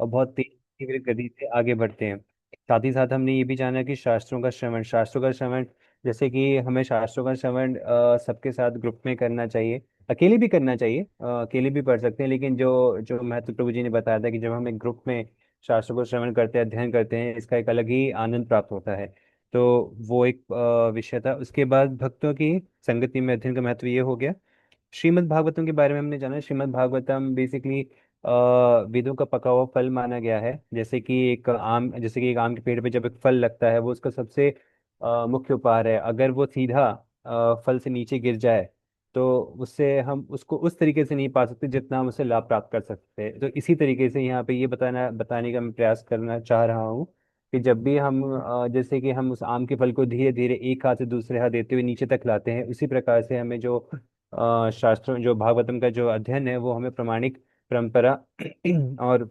और बहुत तेज तीव्र गति से आगे बढ़ते हैं। साथ ही साथ हमने ये भी जाना कि शास्त्रों का श्रवण, जैसे कि हमें शास्त्रों का श्रवण सबके साथ ग्रुप में करना चाहिए, अकेले भी करना चाहिए, अकेले भी पढ़ सकते हैं, लेकिन जो जो महत्व प्रभु जी ने बताया था कि जब हम एक ग्रुप में शास्त्रों को श्रवण करते हैं, अध्ययन करते हैं, इसका एक अलग ही आनंद प्राप्त होता है। तो वो एक विषय था। उसके बाद भक्तों की संगति में अध्ययन का महत्व ये हो गया। श्रीमद् भागवतम के बारे में हमने जाना। श्रीमद् भागवतम बेसिकली वेदों का पका हुआ फल माना गया है। जैसे कि एक आम के पेड़ पे जब एक फल लगता है, वो उसका सबसे मुख्य उपहार है। अगर वो सीधा फल से नीचे गिर जाए तो उससे हम उसको उस तरीके से नहीं पा सकते जितना हम उससे लाभ प्राप्त कर सकते हैं। तो इसी तरीके से यहाँ पे ये बताने का मैं प्रयास करना चाह रहा हूँ कि जब भी हम जैसे कि हम उस आम के फल को धीरे धीरे एक हाथ से दूसरे हाथ देते हुए नीचे तक लाते हैं, उसी प्रकार से हमें जो शास्त्रों, जो भागवतम का जो अध्ययन है, वो हमें प्रामाणिक परंपरा और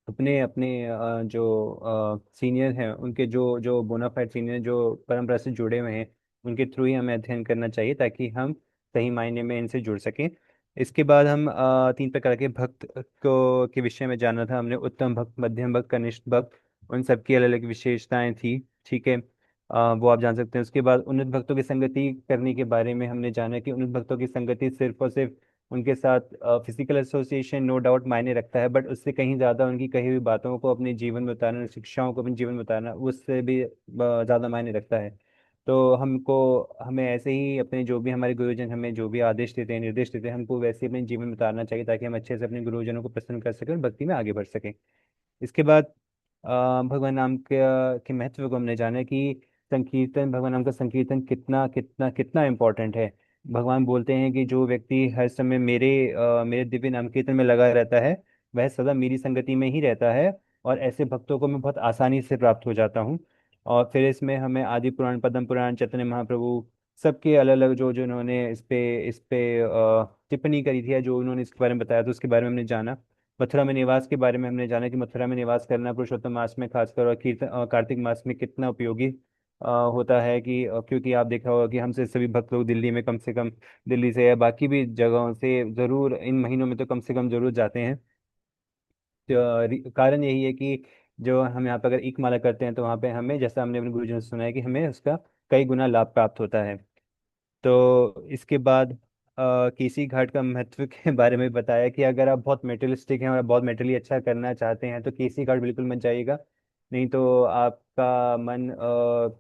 अपने अपने जो सीनियर हैं, उनके जो जो बोनाफाइड सीनियर जो परंपरा से जुड़े हुए हैं, उनके थ्रू ही हमें अध्ययन करना चाहिए, ताकि हम सही मायने में इनसे जुड़ सकें। इसके बाद हम तीन प्रकार के भक्त को के विषय में जाना था हमने। उत्तम भक्त, मध्यम भक्त, कनिष्ठ भक्त। उन सबकी अलग अलग विशेषताएं थी। ठीक है, वो आप जान सकते हैं। उसके बाद उन्नत भक्तों की संगति करने के बारे में हमने जाना कि उन्नत भक्तों की संगति सिर्फ और सिर्फ उनके साथ फिजिकल एसोसिएशन नो डाउट मायने रखता है, बट उससे कहीं ज्यादा उनकी कही हुई बातों को अपने जीवन में उतारना, शिक्षाओं को अपने जीवन में उतारना, उससे भी ज्यादा मायने रखता है। तो हमें ऐसे ही अपने जो भी हमारे गुरुजन हमें जो भी आदेश देते हैं, निर्देश देते हैं, हमको वैसे ही अपने जीवन में उतारना चाहिए, ताकि हम अच्छे से अपने गुरुजनों को प्रसन्न कर सकें और भक्ति में आगे बढ़ सकें। इसके बाद भगवान नाम के महत्व को हमने जाना कि भगवान नाम का संकीर्तन कितना कितना कितना इम्पोर्टेंट है। भगवान बोलते हैं कि जो व्यक्ति हर समय मेरे दिव्य नाम कीर्तन में लगा रहता है, वह सदा मेरी संगति में ही रहता है, और ऐसे भक्तों को मैं बहुत आसानी से प्राप्त हो जाता हूँ। और फिर इसमें हमें आदि पुराण, पद्म पुराण, चैतन्य महाप्रभु, सबके अलग अलग जो जो उन्होंने इस पे टिप्पणी करी थी, या जो उन्होंने इसके बारे में बताया था, उसके बारे में हमने जाना। मथुरा में निवास के बारे में हमने जाना कि मथुरा में निवास करना पुरुषोत्तम मास में खासकर, और कार्तिक मास में कितना उपयोगी होता है। क्योंकि आप देखा होगा कि हमसे सभी भक्त लोग दिल्ली में कम से कम, दिल्ली से या बाकी भी जगहों से जरूर इन महीनों में तो कम से कम जरूर जाते हैं। तो कारण यही है कि जो हम यहाँ पे अगर एक माला करते हैं, तो वहाँ पे हमें, जैसा हमने अपने गुरुजनों से सुना है, कि हमें उसका कई गुना लाभ प्राप्त होता है। तो इसके बाद केसी घाट का महत्व के बारे में बताया कि अगर आप बहुत मेटेरियलिस्टिक हैं और आप बहुत मेटेरियली अच्छा करना चाहते हैं, तो केसी घाट बिल्कुल मत जाइएगा। नहीं तो आपका मन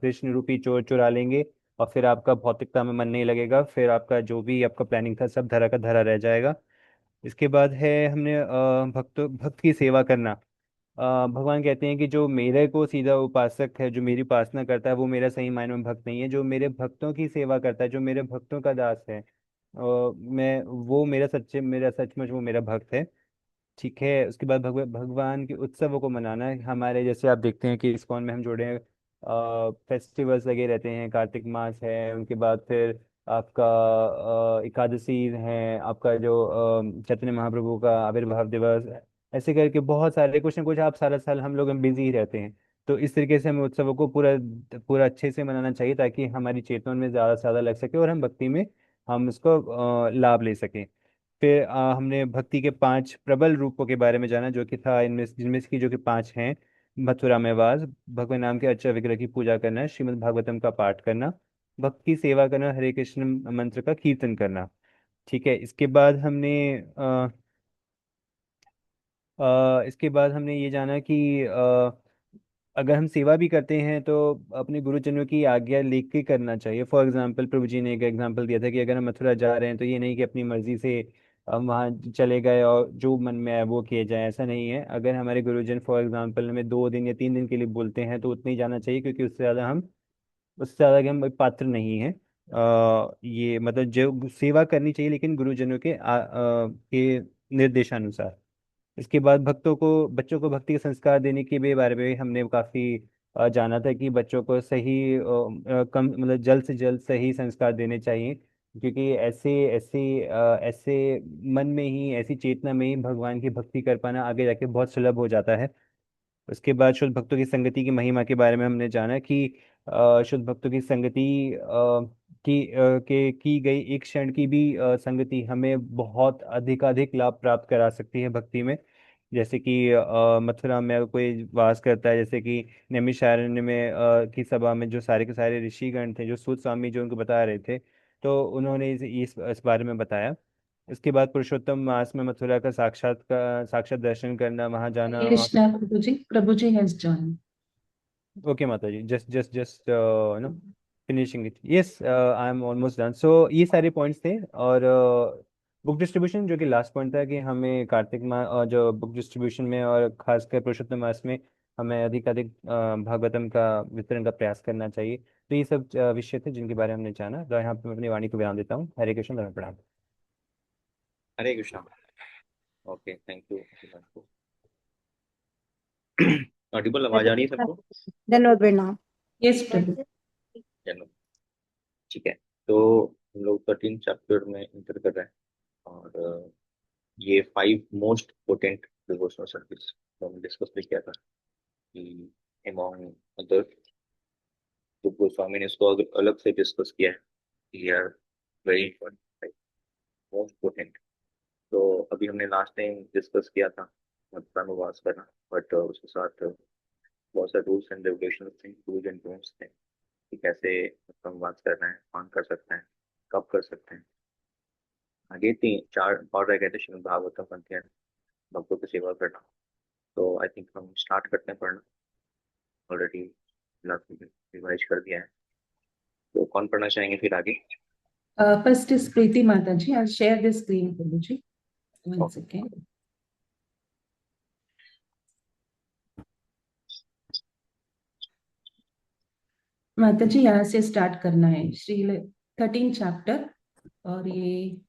कृष्ण रूपी चोर चुरा लेंगे, और फिर आपका भौतिकता में मन नहीं लगेगा, फिर आपका जो भी आपका प्लानिंग था सब धरा का धरा रह जाएगा। इसके बाद है हमने भक्त की सेवा करना। भगवान कहते हैं कि जो मेरे को सीधा उपासक है, जो मेरी उपासना करता है, वो मेरा सही मायने में भक्त नहीं है। जो मेरे भक्तों की सेवा करता है, जो मेरे भक्तों का दास है, मैं वो मेरा सचमुच वो मेरा भक्त है। ठीक है। उसके बाद भगवान के उत्सवों को मनाना है। हमारे जैसे आप देखते हैं कि इस्कॉन में हम जुड़े हैं, फेस्टिवल्स लगे रहते हैं, कार्तिक मास है, उनके बाद फिर आपका एकादशी है, आपका जो चैतन्य महाप्रभु का आविर्भाव दिवस, ऐसे करके बहुत सारे कुछ ना कुछ, आप सारा साल हम लोग बिजी ही रहते हैं। तो इस तरीके से हमें उत्सवों को पूरा पूरा अच्छे से मनाना चाहिए, ताकि हमारी चेतन में ज़्यादा से ज़्यादा लग सके और हम भक्ति में हम इसको लाभ ले सकें। फिर हमने भक्ति के पांच प्रबल रूपों के बारे में जाना, जो कि था इनमें जिनमें से कि जो कि पांच हैं। मथुरा में वास, भगवान नाम के अर्चा विग्रह की पूजा करना, श्रीमद् भागवतम का पाठ करना, भक्त की सेवा करना, हरे कृष्ण मंत्र का कीर्तन करना। ठीक है। इसके बाद हमने ये जाना कि अगर हम सेवा भी करते हैं तो अपने गुरुजनों की आज्ञा लेके करना चाहिए। फॉर एग्जाम्पल, प्रभु जी ने एक एग्जाम्पल दिया था कि अगर हम मथुरा जा रहे हैं, तो ये नहीं कि अपनी मर्जी से हम वहाँ चले गए और जो मन में आए वो किए जाए, ऐसा नहीं है। अगर हमारे गुरुजन फॉर एग्जाम्पल हमें 2 दिन या 3 दिन के लिए बोलते हैं, तो उतना ही जाना चाहिए, क्योंकि उससे ज़्यादा के हम पात्र नहीं हैं। ये मतलब जो सेवा करनी चाहिए, लेकिन गुरुजनों के निर्देशानुसार। इसके बाद बच्चों को भक्ति के संस्कार देने के भी बारे में हमने काफी जाना था कि बच्चों को सही कम मतलब जल्द से जल्द सही संस्कार देने चाहिए, क्योंकि ऐसे मन में ही, ऐसी चेतना में ही भगवान की भक्ति कर पाना आगे जाके बहुत सुलभ हो जाता है। उसके बाद शुद्ध भक्तों की संगति की महिमा के बारे में हमने जाना कि शुद्ध भक्तों की संगति की गई एक क्षण की भी संगति हमें बहुत अधिकाधिक लाभ प्राप्त करा सकती है भक्ति में। जैसे कि मथुरा में अगर कोई वास करता है, जैसे कि नैमिषारण्य में की सभा में जो सारे के सारे ऋषिगण थे, जो सूत स्वामी जो उनको बता रहे थे, तो उन्होंने इस बारे में बताया। इसके बाद पुरुषोत्तम मास में मथुरा का साक्षात दर्शन करना, वहां जाना। Hare Krishna Prabhu ji has join. Okay माता जी, just just just no finishing it, yes I am almost done. So ये सारे पॉइंट्स थे। और बुक डिस्ट्रीब्यूशन जो कि लास्ट पॉइंट था, कि हमें कार्तिक माह जो बुक डिस्ट्रीब्यूशन में और खासकर पुरुषोत्तम मास में हमें अधिक भागवतम का वितरण का प्रयास करना चाहिए। तो ये सब विषय थे जिनके बारे में हमने जाना। तो यहाँ पे मैं अपनी वाणी को विराम देता हूँ। हरे कृष्ण, धर्म प्रणाम। Hare Krishna. Okay, thank you. Audible आवाज आ रही है सबको? धन्यवाद प्रणाम। यस प्रभु। चलो, ठीक है। तो हम लोग 13 चैप्टर में इंटर कर रहे हैं। और ये 5 मोस्ट पोटेंट डिवोशनल सर्विस तो हमने डिस्कस भी किया था कि एमॉन्ग अदर, तो गोस्वामी ने इसको अलग से डिस्कस किया है कि यार वेरी इंपॉर्टेंट, मोस्ट पोटेंट। तो अभी हमने लास्ट टाइम डिस्कस किया था मथुरा में वास करना, बट उसके साथ बहुत सारे रूल्स एंड रेगुलेशन थे, डूज एंड डोंट्स थे कि कैसे मथुरा में वास करना है, कौन कर सकते हैं, कब कर सकते हैं। आगे 3 4 और रह गए थे, श्रीमद् भागवतम अध्ययन, भक्तों की सेवा करना। तो आई थिंक हम स्टार्ट करते हैं पढ़ना। ऑलरेडी रिवाइज कर दिया है, तो कौन पढ़ना चाहेंगे फिर आगे? फर्स्ट इज प्रीति माता जी। आई शेयर द स्क्रीन प्रभु जी। One okay. सेकेंड। माता जी यहाँ से स्टार्ट करना है, श्री 13 चैप्टर, और ये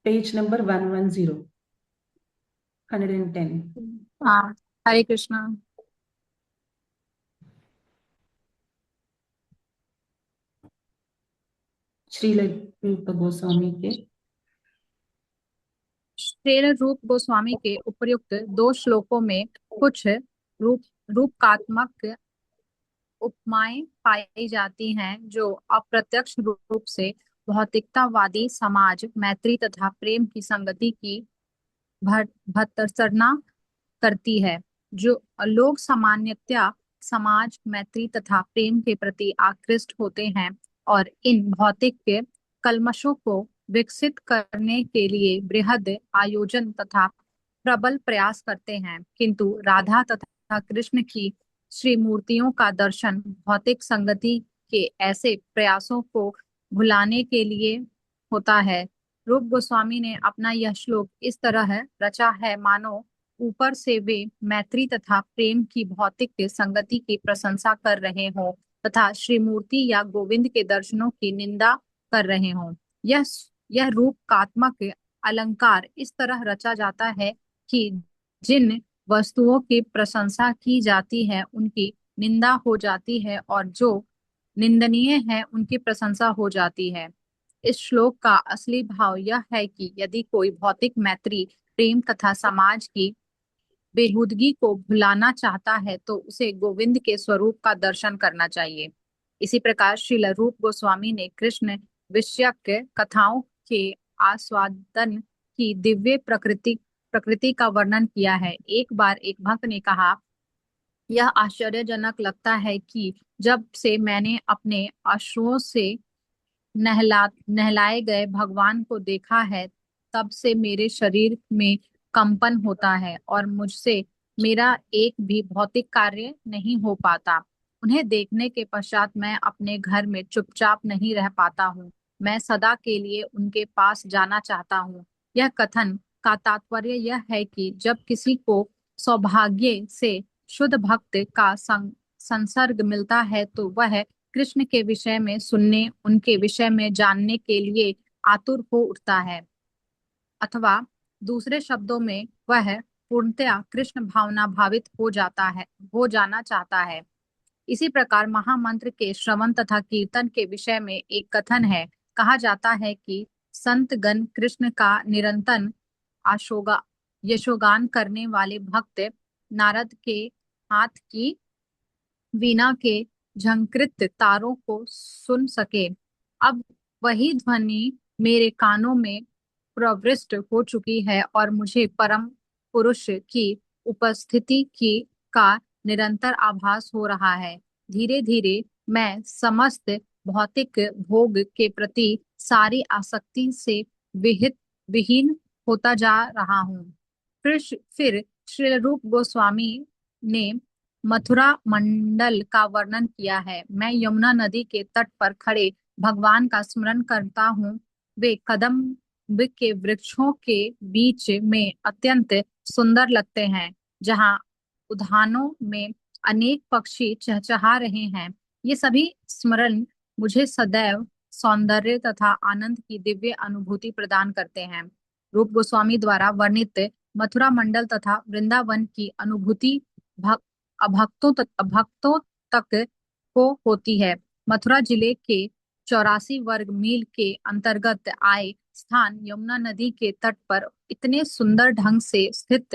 पेज नंबर 110, 110। हाँ, हरे कृष्णा। श्रील रूप गोस्वामी के। श्रील रूप गोस्वामी के उपर्युक्त 2 श्लोकों में कुछ रूप रूपकात्मक उपमाएं पाई जाती हैं जो अप्रत्यक्ष रूप से भौतिकतावादी समाज, मैत्री तथा प्रेम की संगति की भर्त्सना करती है। जो लोग सामान्यतया समाज, मैत्री तथा प्रेम के प्रति आकृष्ट होते हैं और इन भौतिक कल्मशों को विकसित करने के लिए बृहद आयोजन तथा प्रबल प्रयास करते हैं, किंतु राधा तथा कृष्ण की श्री मूर्तियों का दर्शन भौतिक संगति के ऐसे प्रयासों को भुलाने के लिए होता है। रूप गोस्वामी ने अपना यह श्लोक इस तरह रचा है मानो ऊपर से वे मैत्री तथा प्रेम की भौतिक संगति की प्रशंसा कर रहे हों तथा श्रीमूर्ति या गोविंद के दर्शनों की निंदा कर रहे हों। यह यह रूपकात्मक अलंकार इस तरह रचा जाता है कि जिन वस्तुओं की प्रशंसा की जाती है उनकी निंदा हो जाती है और जो निंदनीय है उनकी प्रशंसा हो जाती है। इस श्लोक का असली भाव यह है कि यदि कोई भौतिक मैत्री, प्रेम तथा समाज की बेहूदगी को भुलाना चाहता है तो उसे गोविंद के स्वरूप का दर्शन करना चाहिए। इसी प्रकार श्रील रूप गोस्वामी ने कृष्ण विषयक कथाओं के आस्वादन की दिव्य प्रकृति प्रकृति का वर्णन किया है। एक बार एक भक्त ने कहा, यह आश्चर्यजनक लगता है कि जब से मैंने अपने अश्रुओं से नहलाए गए भगवान को देखा है, तब से मेरे शरीर में कंपन होता है और मुझसे मेरा एक भी भौतिक कार्य नहीं हो पाता। उन्हें देखने के पश्चात मैं अपने घर में चुपचाप नहीं रह पाता हूँ। मैं सदा के लिए उनके पास जाना चाहता हूँ। यह कथन का तात्पर्य यह है कि जब किसी को सौभाग्य से शुद्ध भक्त का संसर्ग मिलता है तो वह कृष्ण के विषय में सुनने, उनके विषय में जानने के लिए आतुर हो उठता है, अथवा दूसरे शब्दों में वह पूर्णतया कृष्ण भावना भावित हो जाना चाहता है। इसी प्रकार महामंत्र के श्रवण तथा कीर्तन के विषय में एक कथन है। कहा जाता है कि संत गण कृष्ण का निरंतर आशोगा यशोगान करने वाले भक्त नारद के हाथ की वीणा के झंकृत तारों को सुन सके। अब वही ध्वनि मेरे कानों में प्रविष्ट हो चुकी है और मुझे परम पुरुष की उपस्थिति की का निरंतर आभास हो रहा है। धीरे धीरे मैं समस्त भौतिक भोग के प्रति सारी आसक्ति से विहित विहीन होता जा रहा हूँ। फिर श्री रूप गोस्वामी ने मथुरा मंडल का वर्णन किया है। मैं यमुना नदी के तट पर खड़े भगवान का स्मरण करता हूँ। वे कदम्ब के वृक्षों के बीच में अत्यंत सुंदर लगते हैं, जहाँ उद्यानों में अनेक पक्षी चहचहा रहे हैं। ये सभी स्मरण मुझे सदैव सौंदर्य तथा आनंद की दिव्य अनुभूति प्रदान करते हैं। रूप गोस्वामी द्वारा वर्णित मथुरा मंडल तथा वृंदावन की अनुभूति भक्तों तक को होती है। मथुरा जिले के 84 वर्ग मील के अंतर्गत आए स्थान यमुना नदी के तट पर इतने सुंदर ढंग से स्थित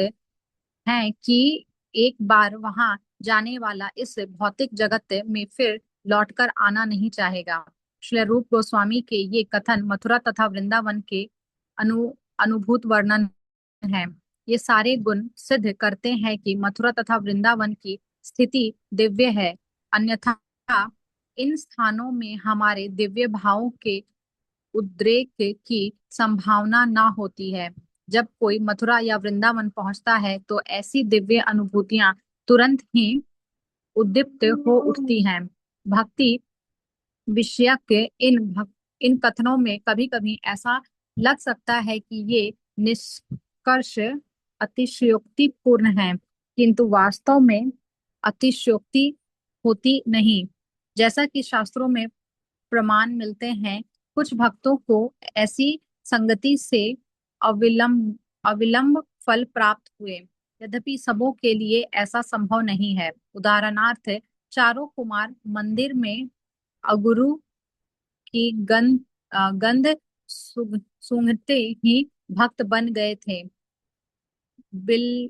हैं कि एक बार वहां जाने वाला इस भौतिक जगत में फिर लौटकर आना नहीं चाहेगा। श्री रूप गोस्वामी के ये कथन मथुरा तथा वृंदावन के अनुभूत वर्णन है। ये सारे गुण सिद्ध करते हैं कि मथुरा तथा वृंदावन की स्थिति दिव्य है, अन्यथा इन स्थानों में हमारे दिव्य भावों के उद्रेक की संभावना ना होती है। जब कोई मथुरा या वृंदावन पहुंचता है तो ऐसी दिव्य अनुभूतियां तुरंत ही उद्दीप्त हो उठती हैं। भक्ति विषयक इन कथनों में कभी कभी ऐसा लग सकता है कि ये निष्कर्ष अतिशयोक्तिपूर्ण है, किंतु वास्तव में अतिशयोक्ति होती नहीं। जैसा कि शास्त्रों में प्रमाण मिलते हैं, कुछ भक्तों को ऐसी संगति से अविलंब फल प्राप्त हुए, यद्यपि सबों के लिए ऐसा संभव नहीं है। उदाहरणार्थ, चारों कुमार मंदिर में अगुरु की गंध सूंघते ही भक्त बन गए थे। बिल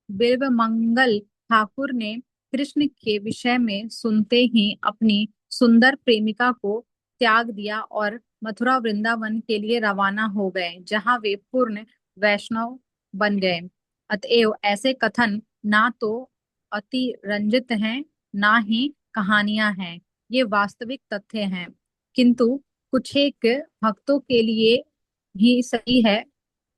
बिल्वमंगल ठाकुर ने कृष्ण के विषय में सुनते ही अपनी सुंदर प्रेमिका को त्याग दिया और मथुरा वृंदावन के लिए रवाना हो गए, जहां वे पूर्ण वैष्णव बन गए। अतएव ऐसे कथन ना तो अतिरंजित हैं, ना ही कहानियां हैं, ये वास्तविक तथ्य हैं, किंतु कुछ एक भक्तों के लिए ही सही है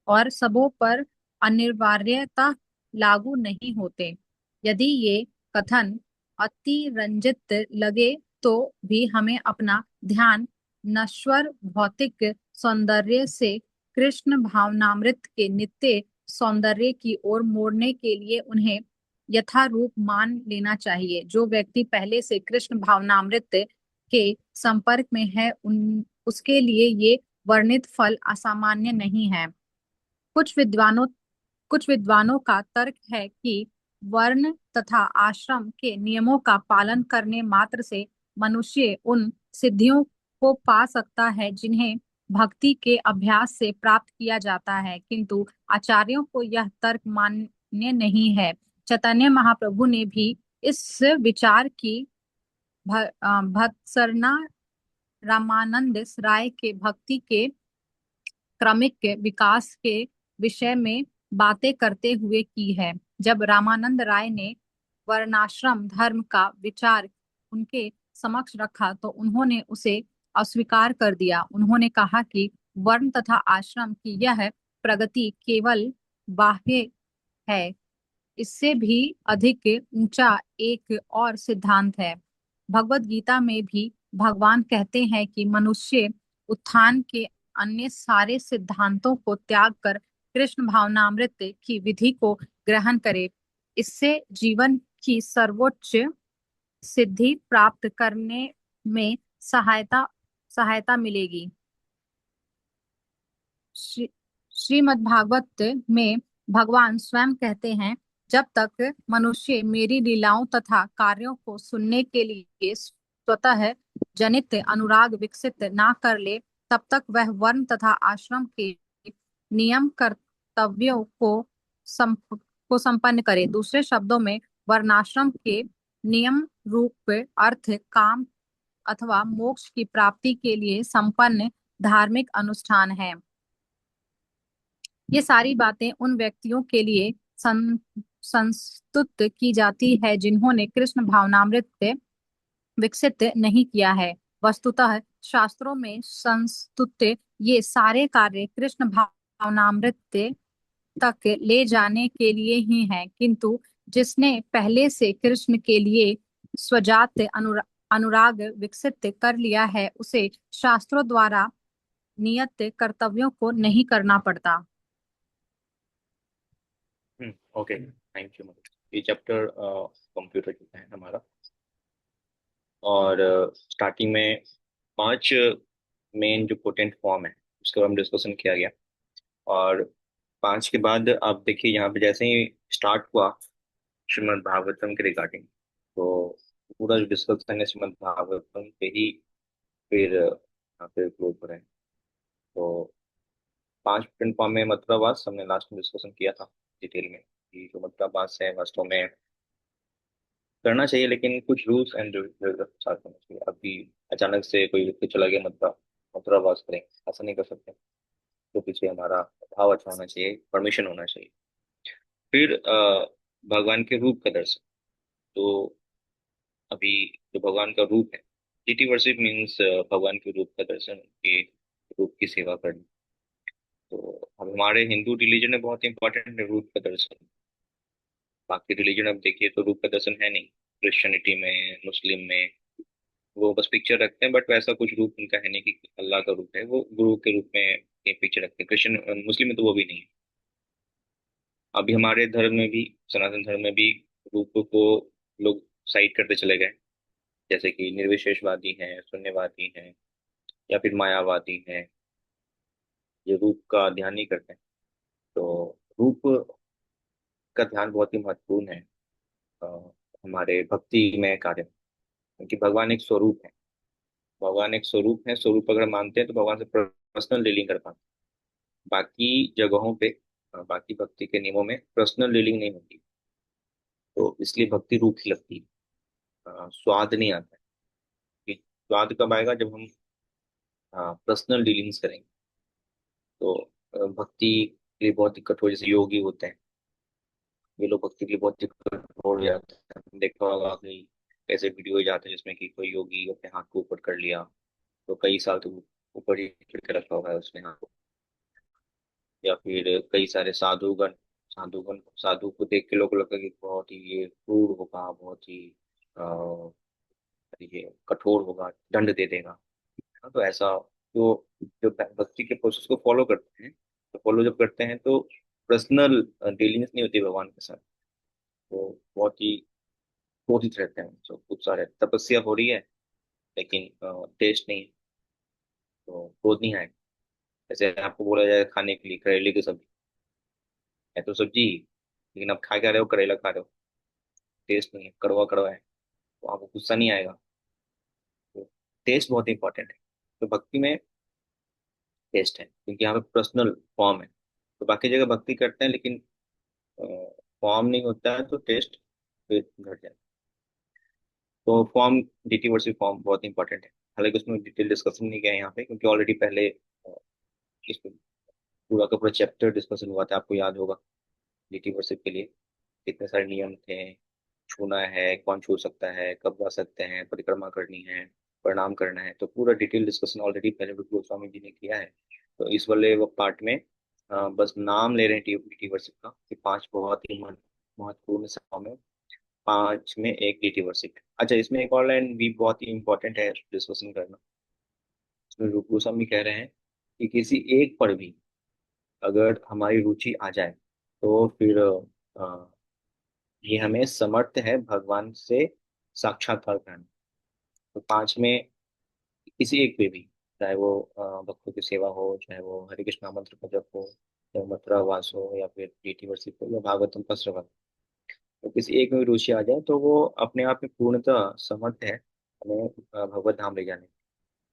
और सबों पर अनिवार्यता लागू नहीं होते। यदि ये कथन अतिरंजित लगे तो भी हमें अपना ध्यान नश्वर भौतिक सौंदर्य से कृष्ण भावनामृत के नित्य सौंदर्य की ओर मोड़ने के लिए उन्हें यथारूप मान लेना चाहिए। जो व्यक्ति पहले से कृष्ण भावनामृत के संपर्क में है, उसके लिए ये वर्णित फल असामान्य नहीं है। कुछ विद्वानों कुछ विद्वानों का तर्क है कि वर्ण तथा आश्रम के नियमों का पालन करने मात्र से मनुष्य उन सिद्धियों को पा सकता है जिन्हें भक्ति के अभ्यास से प्राप्त किया जाता है, किंतु आचार्यों को यह तर्क मान्य नहीं है। चैतन्य महाप्रभु ने भी इस विचार की भत्सरना रामानंद राय के भक्ति के क्रमिक विकास के विषय में बातें करते हुए की है। जब रामानंद राय ने वर्णाश्रम धर्म का विचार उनके समक्ष रखा तो उन्होंने उसे अस्वीकार कर दिया। उन्होंने कहा कि वर्ण तथा आश्रम की यह प्रगति केवल बाह्य है, इससे भी अधिक ऊंचा एक और सिद्धांत है। भगवत गीता में भी भगवान कहते हैं कि मनुष्य उत्थान के अन्य सारे सिद्धांतों को त्याग कर कृष्ण भावनामृत की विधि को ग्रहण करे, इससे जीवन की सर्वोच्च सिद्धि प्राप्त करने में सहायता मिलेगी। श्रीमद् भागवत में भगवान स्वयं कहते हैं, जब तक मनुष्य मेरी लीलाओं तथा कार्यों को सुनने के लिए स्वतः जनित अनुराग विकसित ना कर ले, तब तक वह वर्ण तथा आश्रम के नियम कर्तव्यों को संपन्न करे। दूसरे शब्दों में, वर्णाश्रम के नियम रूप अर्थ, काम अथवा मोक्ष की प्राप्ति के लिए संपन्न धार्मिक अनुष्ठान है। ये सारी बातें उन व्यक्तियों के लिए संस्तुत की जाती है जिन्होंने कृष्ण भावनामृत विकसित नहीं किया है। वस्तुतः शास्त्रों में संस्तुत ये सारे कार्य कृष्ण भावनामृत तक ले जाने के लिए ही हैं, किंतु जिसने पहले से कृष्ण के लिए स्वजात अनुराग विकसित कर लिया है उसे शास्त्रों द्वारा नियत कर्तव्यों को नहीं करना पड़ता। Okay, thank you. ये चैप्टर कंप्यूटर का है हमारा, और स्टार्टिंग में 5 मेन जो पोटेंट फॉर्म है उसके बारे में डिस्कशन किया गया। और 5 के बाद आप देखिए यहाँ पे जैसे ही स्टार्ट हुआ श्रीमद् भागवतम के रिगार्डिंग, तो पूरा जो डिस्कशन है श्रीमद् भागवतम पे ही फिर यहाँ पे क्लोज हो रहे हैं। तो 5 पोटेंट फॉर्म में मतरावास हमने लास्ट में डिस्कशन किया था डिटेल में कि जो मतरावास है वास्तव में करना चाहिए, लेकिन कुछ रूल्स एंड रेगुलेशन के साथ करना चाहिए। अभी अचानक से कोई लिख के चला गया मतरावास करें, ऐसा नहीं कर सकते। तो पीछे हमारा भाव अच्छा होना चाहिए, परमिशन होना चाहिए। फिर भगवान के रूप का दर्शन। तो अभी जो भगवान का रूप है, डिटी वर्शिप मीन्स भगवान के रूप का दर्शन, के रूप की सेवा करना। तो अब हमारे हिंदू रिलीजन में बहुत इंपॉर्टेंट है रूप का दर्शन। बाकी रिलीजन अब देखिए तो रूप का दर्शन है नहीं, क्रिश्चियनिटी में, मुस्लिम में वो बस पिक्चर रखते हैं, बट वैसा कुछ रूप उनका है नहीं कि अल्लाह का रूप है, वो गुरु के रूप में एक पिक्चर रखते हैं। क्रिश्चियन मुस्लिम में तो वो भी नहीं है। अभी हमारे धर्म में भी, सनातन धर्म में भी रूप को लोग साइड करते चले गए, जैसे कि निर्विशेषवादी हैं, शून्यवादी हैं, या फिर मायावादी हैं, ये रूप का ध्यान नहीं करते हैं। तो रूप का ध्यान बहुत ही महत्वपूर्ण है अ, हमारे भक्ति में कार्य में। क्योंकि भगवान एक स्वरूप है, भगवान एक स्वरूप है, स्वरूप अगर मानते हैं तो भगवान से पर्सनल डीलिंग कर पाते हैं। बाकी जगहों पे बाकी भक्ति के नियमों में पर्सनल डीलिंग नहीं होती, तो इसलिए भक्ति रूखी लगती है, स्वाद नहीं आता है। कि स्वाद कब आएगा, जब हम पर्सनल डीलिंग्स करेंगे। तो भक्ति के लिए बहुत ही कठोर, जैसे योगी होते हैं, ये लोग भक्ति के लिए बहुत ही कठोर हो जाते हैं। देखा होगा कि ऐसे वीडियो जाते हैं जिसमें कि कोई योगी अपने हाथ को ऊपर कर लिया, तो कई साल तक ऊपर ही करके रखा हुआ है उसने हाथ को। या फिर कई सारे साधु को देख के लोगों को लगता है कि बहुत ही ये क्रूर होगा, बहुत ही ये कठोर होगा, दंड दे देगा। हाँ, तो ऐसा जो जो भक्ति के प्रोसेस को फॉलो करते हैं, तो फॉलो जब करते हैं तो पर्सनल डीलिंग्स नहीं होती भगवान के साथ। तो बहुत ही क्रोधित रहते हैं, जो गुस्सा रहता है, तपस्या हो रही है लेकिन टेस्ट नहीं है, तो क्रोध नहीं आएगा। जैसे आपको बोला जाए खाने के लिए करेले की सब्जी है, तो सब्जी ही, लेकिन आप खा क्या रहे हो, करेला खा रहे हो, टेस्ट नहीं है, कड़वा कड़वा है, तो आपको गुस्सा नहीं आएगा। तो टेस्ट बहुत इंपॉर्टेंट है। तो भक्ति में टेस्ट है, क्योंकि यहाँ पे पर्सनल फॉर्म है। तो बाकी जगह भक्ति करते हैं लेकिन फॉर्म नहीं होता है, तो टेस्ट फिर घट जाता है। तो फॉर्म, डीटी वर्सेस फॉर्म बहुत इंपॉर्टेंट है। हालांकि उसमें डिटेल डिस्कशन नहीं किया है यहाँ पे, क्योंकि ऑलरेडी पहले इस पे पूरा का पूरा चैप्टर डिस्कशन हुआ था, आपको याद होगा। डीटी वर्सेस के लिए कितने सारे नियम थे, छूना है, कौन छू सकता है, कब जा सकते हैं, परिक्रमा करनी है, प्रणाम करना है, तो पूरा डिटेल डिस्कशन ऑलरेडी पहले विष्णु गोस्वामी जी ने किया है। तो इस वाले वो पार्ट में बस नाम ले रहे हैं डीटी वर्शिप का, कि 5 बहुत ही महत्वपूर्ण सभाओं में 5 में एक डीटी वर्शिप। अच्छा, इसमें एक और लाइन भी बहुत ही इंपॉर्टेंट है डिस्कशन करना। इसमें रूप गोस्वामी कह रहे हैं कि किसी एक पर भी अगर हमारी रुचि आ जाए तो फिर ये हमें समर्थ है भगवान से साक्षात्कार करना। तो 5 में किसी एक पे भी, चाहे वो भक्तों की सेवा हो, चाहे वो हरे कृष्ण मंत्र का जप हो, चाहे मथुरा वास हो, या फिर डीटी वर्षिप हो, या भागवतम का श्रवण, तो किसी एक में भी रुचि आ जाए तो वो अपने आप में पूर्णतः समर्थ है हमें भगवत धाम ले जाने।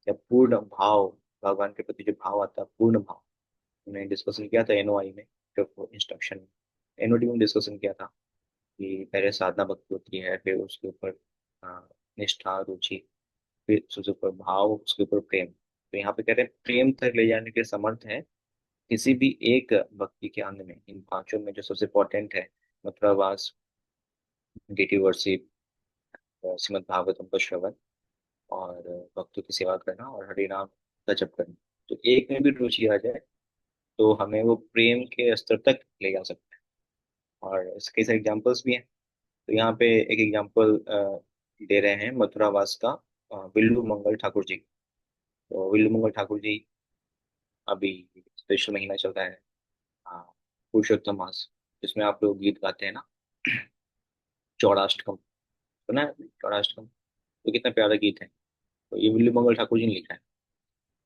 या पूर्ण भाव, भगवान के प्रति जो भाव आता है, पूर्ण भाव, हमने डिस्कशन किया था एनओआई में, जो इंस्ट्रक्शन में, एनओडी में डिस्कसन किया था कि पहले साधना भक्ति होती है, फिर उसके ऊपर निष्ठा, रुचि, फिर उसके ऊपर भाव, उसके ऊपर प्रेम। तो यहाँ पे कह रहे हैं प्रेम तक ले जाने के समर्थ है किसी भी एक भक्ति के अंग में। इन 5 में जो सबसे इम्पोर्टेंट है मथुरावास, डीटी वर्शिप, श्रीमद् भागवतम का श्रवण, और भक्तों की सेवा करना और हरि नाम का जप करना। तो एक में भी रुचि आ जाए तो हमें वो प्रेम के स्तर तक ले जा सकता है। और इसके कई एग्जाम्पल्स भी हैं। तो यहाँ पे एक एग्जाम्पल दे रहे हैं मथुरावास का, बिल्लू मंगल ठाकुर जी। तो बिल्लू मंगल ठाकुर जी अभी कृष्ण महीना चल रहा है, हाँ, पुरुषोत्तम मास, जिसमें आप लोग गीत गाते हैं ना, चौड़ाष्टकम, सुना है आपने? चौड़ाष्टकम तो कितना प्यारा गीत है। तो ये विल्लू मंगल ठाकुर जी ने लिखा है।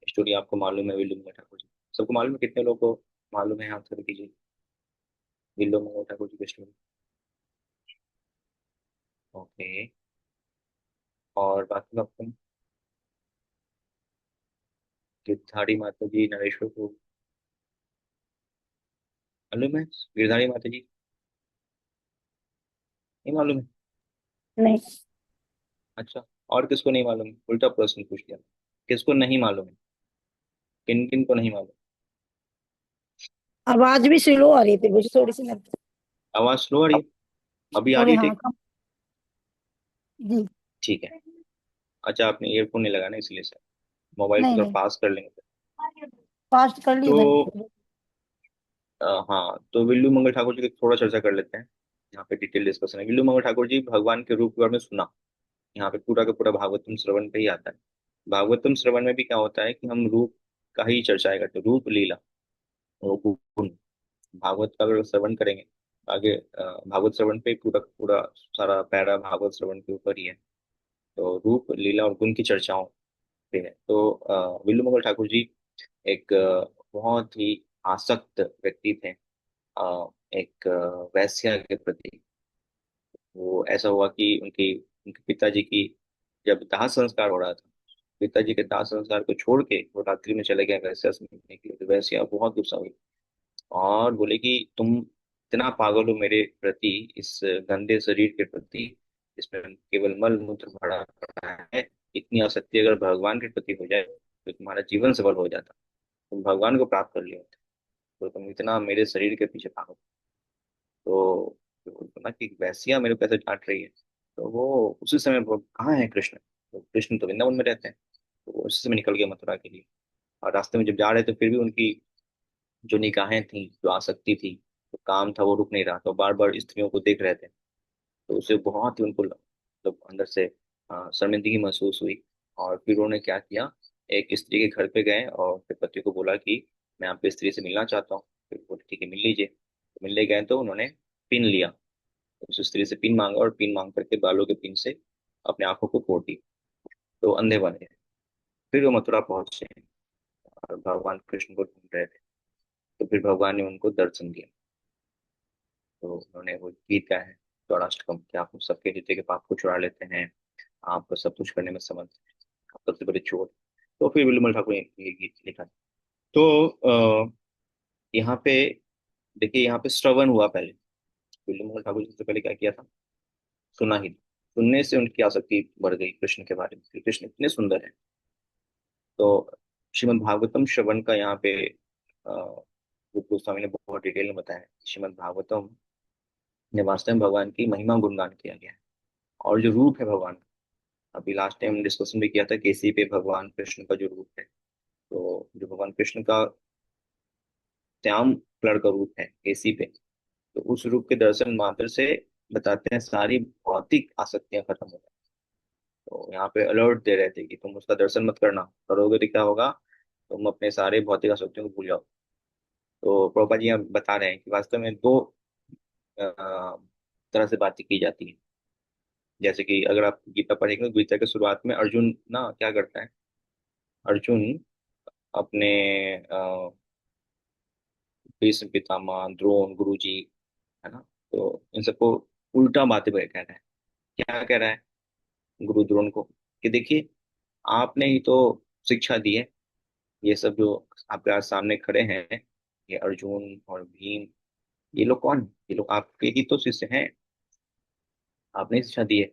स्टोरी आपको मालूम है विल्लू मंगल ठाकुर जी? सबको मालूम है? कितने लोगों को मालूम है? आंसर कीजिए। विल्लू मंगल ठाकुर जी की स्टोरी। ओके। और बाकी आपको गिरधारी माता जी, नरेश्वर को मालूम है? गिरधारी माता जी नहीं मालूम है? नहीं। अच्छा। और किसको नहीं मालूम है? उल्टा प्रश्न पूछ लिया। किसको नहीं मालूम है? किन किन को नहीं मालूम? आवाज भी स्लो आ रही थी मुझे थोड़ी सी लगती। आवाज स्लो आ रही है? अभी आ रही थोड़ी है हाँ ठीक? कम। जी। ठीक है। अच्छा, आपने ईयरफोन नहीं लगाना इसलिए सर, मोबाइल को नहीं थोड़ा नहीं, पास कर लेंगे तो। फास्ट कर लिया तो मैंने। हाँ, तो विल्लू मंगल ठाकुर जी की थोड़ा चर्चा कर लेते हैं। यहाँ पे डिटेल डिस्कशन है। विल्लू मंगल ठाकुर जी भगवान के रूप के बारे में सुना, यहाँ पे पूरा का पूरा भागवतम श्रवण पे ही आता है। भागवतम श्रवण में भी क्या होता है कि हम रूप का ही चर्चाएं करते हैं, रूप लीला और गुण। भागवत का अगर श्रवण करेंगे आगे, भागवत श्रवण पे पूरा पूरा सारा पैरा भागवत श्रवण के ऊपर ही है। तो रूप लीला और गुण की चर्चाओं पे है। तो विल्लू मंगल ठाकुर जी एक बहुत ही आसक्त व्यक्ति थे, एक वैश्या के प्रति। वो ऐसा हुआ कि उनकी उनके पिताजी की जब दाह संस्कार हो रहा था, पिताजी के दाह संस्कार को छोड़ के वो रात्रि में चले गए वैश्या से मिलने के लिए। तो वैश्या बहुत गुस्सा हुई और बोले कि तुम इतना पागल हो मेरे प्रति, इस गंदे शरीर के प्रति, इसमें केवल मल मूत्र भरा पड़ा है। इतनी आसक्ति अगर भगवान के प्रति हो जाए तो तुम्हारा जीवन सफल हो जाता, तुम भगवान को प्राप्त कर लिया होता, तो तुम इतना मेरे शरीर के पीछे भागो। तो बोला कि वैसिया मेरे को कैसे डांट रही है। तो वो उसी समय कहाँ है कृष्ण? तो कृष्ण तो वृंदावन में रहते हैं। तो वो उसी समय निकल गए मथुरा के लिए। और रास्ते में जब जा रहे थे फिर भी उनकी जो निगाहें थी, जो आसक्ति थी, जो काम था वो रुक नहीं रहा। तो बार बार स्त्रियों को देख रहे थे। तो उसे बहुत ही उनको मतलब अंदर से शर्मिंदगी महसूस हुई। और फिर उन्होंने क्या किया, एक स्त्री के घर पे गए और अपने पति को बोला कि मैं आपकी स्त्री से मिलना चाहता हूँ। फिर बोले ठीक है मिल लीजिए। तो मिलने गए तो उन्होंने पिन लिया, उस स्त्री से पिन मांगा और पिन मांग करके बालों के पिन से अपने आंखों को फोड़ दी। तो अंधे बन गए। फिर वो मथुरा पहुंचे और भगवान कृष्ण को ढूंढ रहे थे। तो फिर भगवान ने उनको दर्शन दिया। तो उन्होंने वो गीत गाया है सौराष्ट्रकम, कि आप सबके हृदय के पाप को चुरा लेते हैं, आप सब कुछ करने में समर्थ हैं, आप सबसे बड़े चोर। तो फिर विल्लुमल ठाकुर ने ये गीत लिखा। तो यहाँ पे देखिए, यहाँ पे श्रवण हुआ पहले। विल्लुमल ठाकुर जी सबसे पहले क्या किया था? सुना ही। सुनने से उनकी आसक्ति बढ़ गई कृष्ण के बारे में कि कृष्ण इतने सुंदर है। तो श्रीमद् भागवतम श्रवण का यहाँ पे रूप गोस्वामी ने बहुत डिटेल में बताया है। श्रीमद् भागवतम ने वास्तव में भगवान की महिमा गुणगान किया गया है। और जो रूप है भगवान का, अभी लास्ट टाइम डिस्कशन भी किया था केसी पे भगवान कृष्ण का जो रूप है। तो जो भगवान कृष्ण का श्याम कलर का रूप है केसी पे, तो उस रूप के दर्शन मात्र से बताते हैं सारी भौतिक आसक्तियां खत्म हो जाती। तो यहाँ पे अलर्ट दे रहे थे कि तुम उसका दर्शन मत करना, करोगे तो क्या होगा, तुम अपने सारे भौतिक आसक्तियों को भूल जाओ। तो प्रभुपाद जी यहाँ बता रहे हैं कि वास्तव में दो तरह से बातें की जाती है। जैसे कि अगर आप गीता पढ़ेंगे तो गीता के शुरुआत में अर्जुन ना क्या करता है, अर्जुन अपने भीष्म पितामह, द्रोण गुरु जी, है ना, तो इन सबको उल्टा बातें कह रहा है। क्या कह रहा है गुरु द्रोण को कि देखिए, आपने ही तो शिक्षा दी है। ये सब जो आपके आज सामने खड़े हैं, ये अर्जुन और भीम, ये लोग कौन है? ये लोग आपके ही तो शिष्य हैं, आपने ही शिक्षा दी है।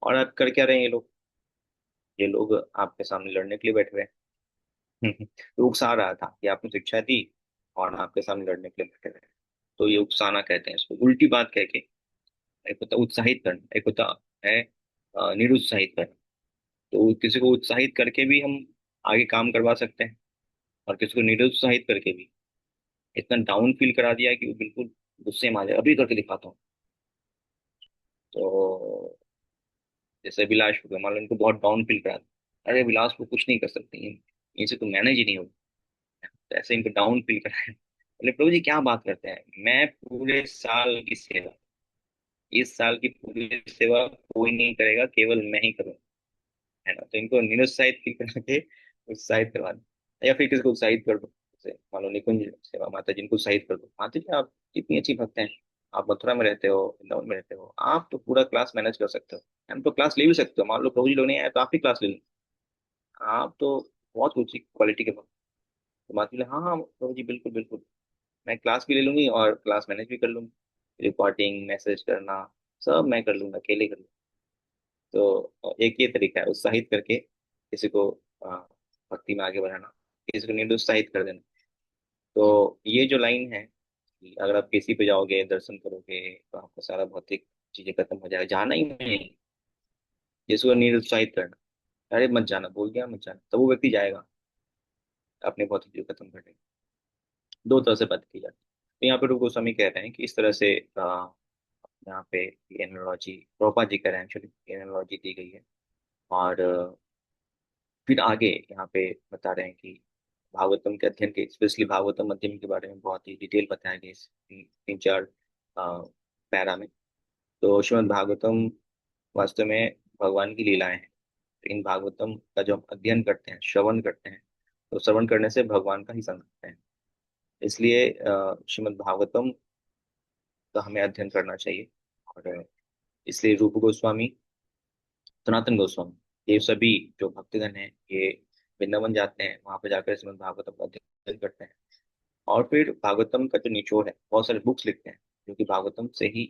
और आप कर क्या रहे हैं? ये लोग आपके सामने लड़ने के लिए बैठे हुए हैं। तो उकसा रहा था कि आपने शिक्षा दी और आपके सामने लड़ने के लिए बैठे हुए हैं। तो ये उकसाना कहते हैं इसको, उल्टी बात कह के। एक होता है उत्साहित करना, एक होता है निरुत्साहित करना। तो किसी को उत्साहित करके भी हम आगे काम करवा सकते हैं, और किसी को निरुत्साहित करके भी इतना डाउन फील करा दिया कि वो बिल्कुल गुस्से में आ जाए, अभी करके दिखाता हूँ। तो जैसे विलास हो गया, मान लो इनको बहुत डाउन फील करा दिया, अरे विलास को कुछ नहीं कर सकते, इनसे तो मैनेज ही नहीं होगा। तो ऐसे इनको डाउन फील कराया। बोले प्रभु जी क्या बात करते हैं, मैं पूरे साल की सेवा, इस साल की पूरी सेवा कोई नहीं करेगा, केवल मैं ही करूँगा, है ना। तो इनको निरुत्साहित फील करा के उत्साहित करवा दो, या फिर किसी को उत्साहित कर दो, जैसे मान लो निकुंज सेवा माता जी, इनको उत्साहित कर दो, माता जी आप इतनी अच्छी भक्त हैं, आप मथुरा में रहते हो, वृंदावन में रहते हो, आप तो पूरा क्लास मैनेज कर सकते हो, हम तो क्लास ले भी सकते हो, मान लो प्रभु जी लोग नहीं आए तो आप ही क्लास ले लो, आप तो बहुत ऊंची क्वालिटी के भक्त। तो माता जी बोले, हाँ हाँ प्रभु जी बिल्कुल बिल्कुल, मैं क्लास भी ले लूंगी और क्लास मैनेज भी कर लूंगी, रिकॉर्डिंग मैसेज करना सब मैं कर लूंगा, अकेले कर लूंगा। तो एक ये तरीका है उत्साहित करके किसी को अ, भक्ति में आगे बढ़ाना, किसी को निरुत्साहित कर देना। तो ये जो लाइन है कि अगर आप किसी पे जाओगे दर्शन करोगे तो आपका सारा भौतिक चीजें खत्म हो जाएगा, जाना ही नहीं, जिसको निरुत्साहित करना, अरे मत जाना, बोल दिया मत जाना, तब वो व्यक्ति जाएगा अपने भौतिक चीजें खत्म करने। दो तरह से बात की जाती है। तो यहाँ पे रूप गोस्वामी कह रहे हैं कि इस तरह से यहाँ पे एनालॉजी प्रभुपाद जी कह रहे हैं, एक्चुअली एनालॉजी दी गई है। और फिर आगे यहाँ पे बता रहे हैं कि भागवतम के अध्ययन के, स्पेशली भागवतम अध्ययन के बारे में बहुत ही डिटेल बताया गया इस तीन चार पैरा में। तो श्रीमद् भागवतम वास्तव में भगवान की लीलाएं हैं। तो इन भागवतम का जो हम अध्ययन करते हैं, श्रवण करते हैं, तो श्रवण करने से भगवान का ही संग करते हैं। इसलिए श्रीमद् भागवतम का हमें अध्ययन करना चाहिए। और इसलिए रूप गोस्वामी, सनातन गोस्वामी, ये सभी जो भक्तगण हैं, ये वृंदावन जाते हैं, वहां पर जाकर श्रीमद् भागवतम का अध्ययन करते हैं। और फिर भागवतम का जो निचोड़ है, बहुत सारे बुक्स लिखते हैं जो कि भागवतम से ही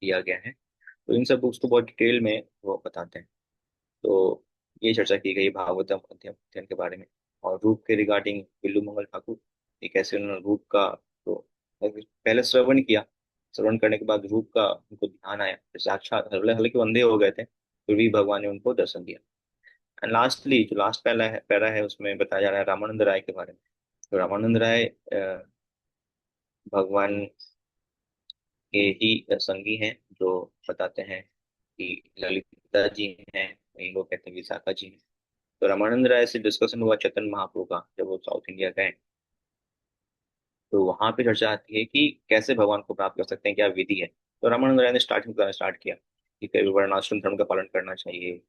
दिया गया है। तो इन सब बुक्स को बहुत डिटेल में वो बताते हैं। तो ये चर्चा की गई भागवतम अध्ययन अध्ययन के बारे में। और रूप के रिगार्डिंग बिल्लू मंगल ठाकुर, एक ऐसे उन्होंने रूप का, तो पहले श्रवण किया, श्रवण करने के बाद रूप का उनको ध्यान आया, तो साक्षात, हालांकि वो अंधे हो गए थे फिर भी भगवान ने उनको दर्शन दिया। एंड लास्टली जो लास्ट पैरा है उसमें बताया जा रहा है रामानंद राय के बारे में। तो रामानंद राय भगवान के ही संगी हैं, जो बताते हैं कि ललिता जी हैं, कई लोग कहते हैं विशाखा जी हैं। तो रामानंद राय से डिस्कशन हुआ चैतन्य महाप्रभु का, जब वो साउथ इंडिया गए, तो वहां पे चर्चा आती है कि कैसे भगवान को प्राप्त कर सकते हैं, क्या विधि है। तो रामानंद राय ने स्टार्टिंग बताना स्टार्ट किया कि कई वर्णाश्रम धर्म का पालन करना चाहिए।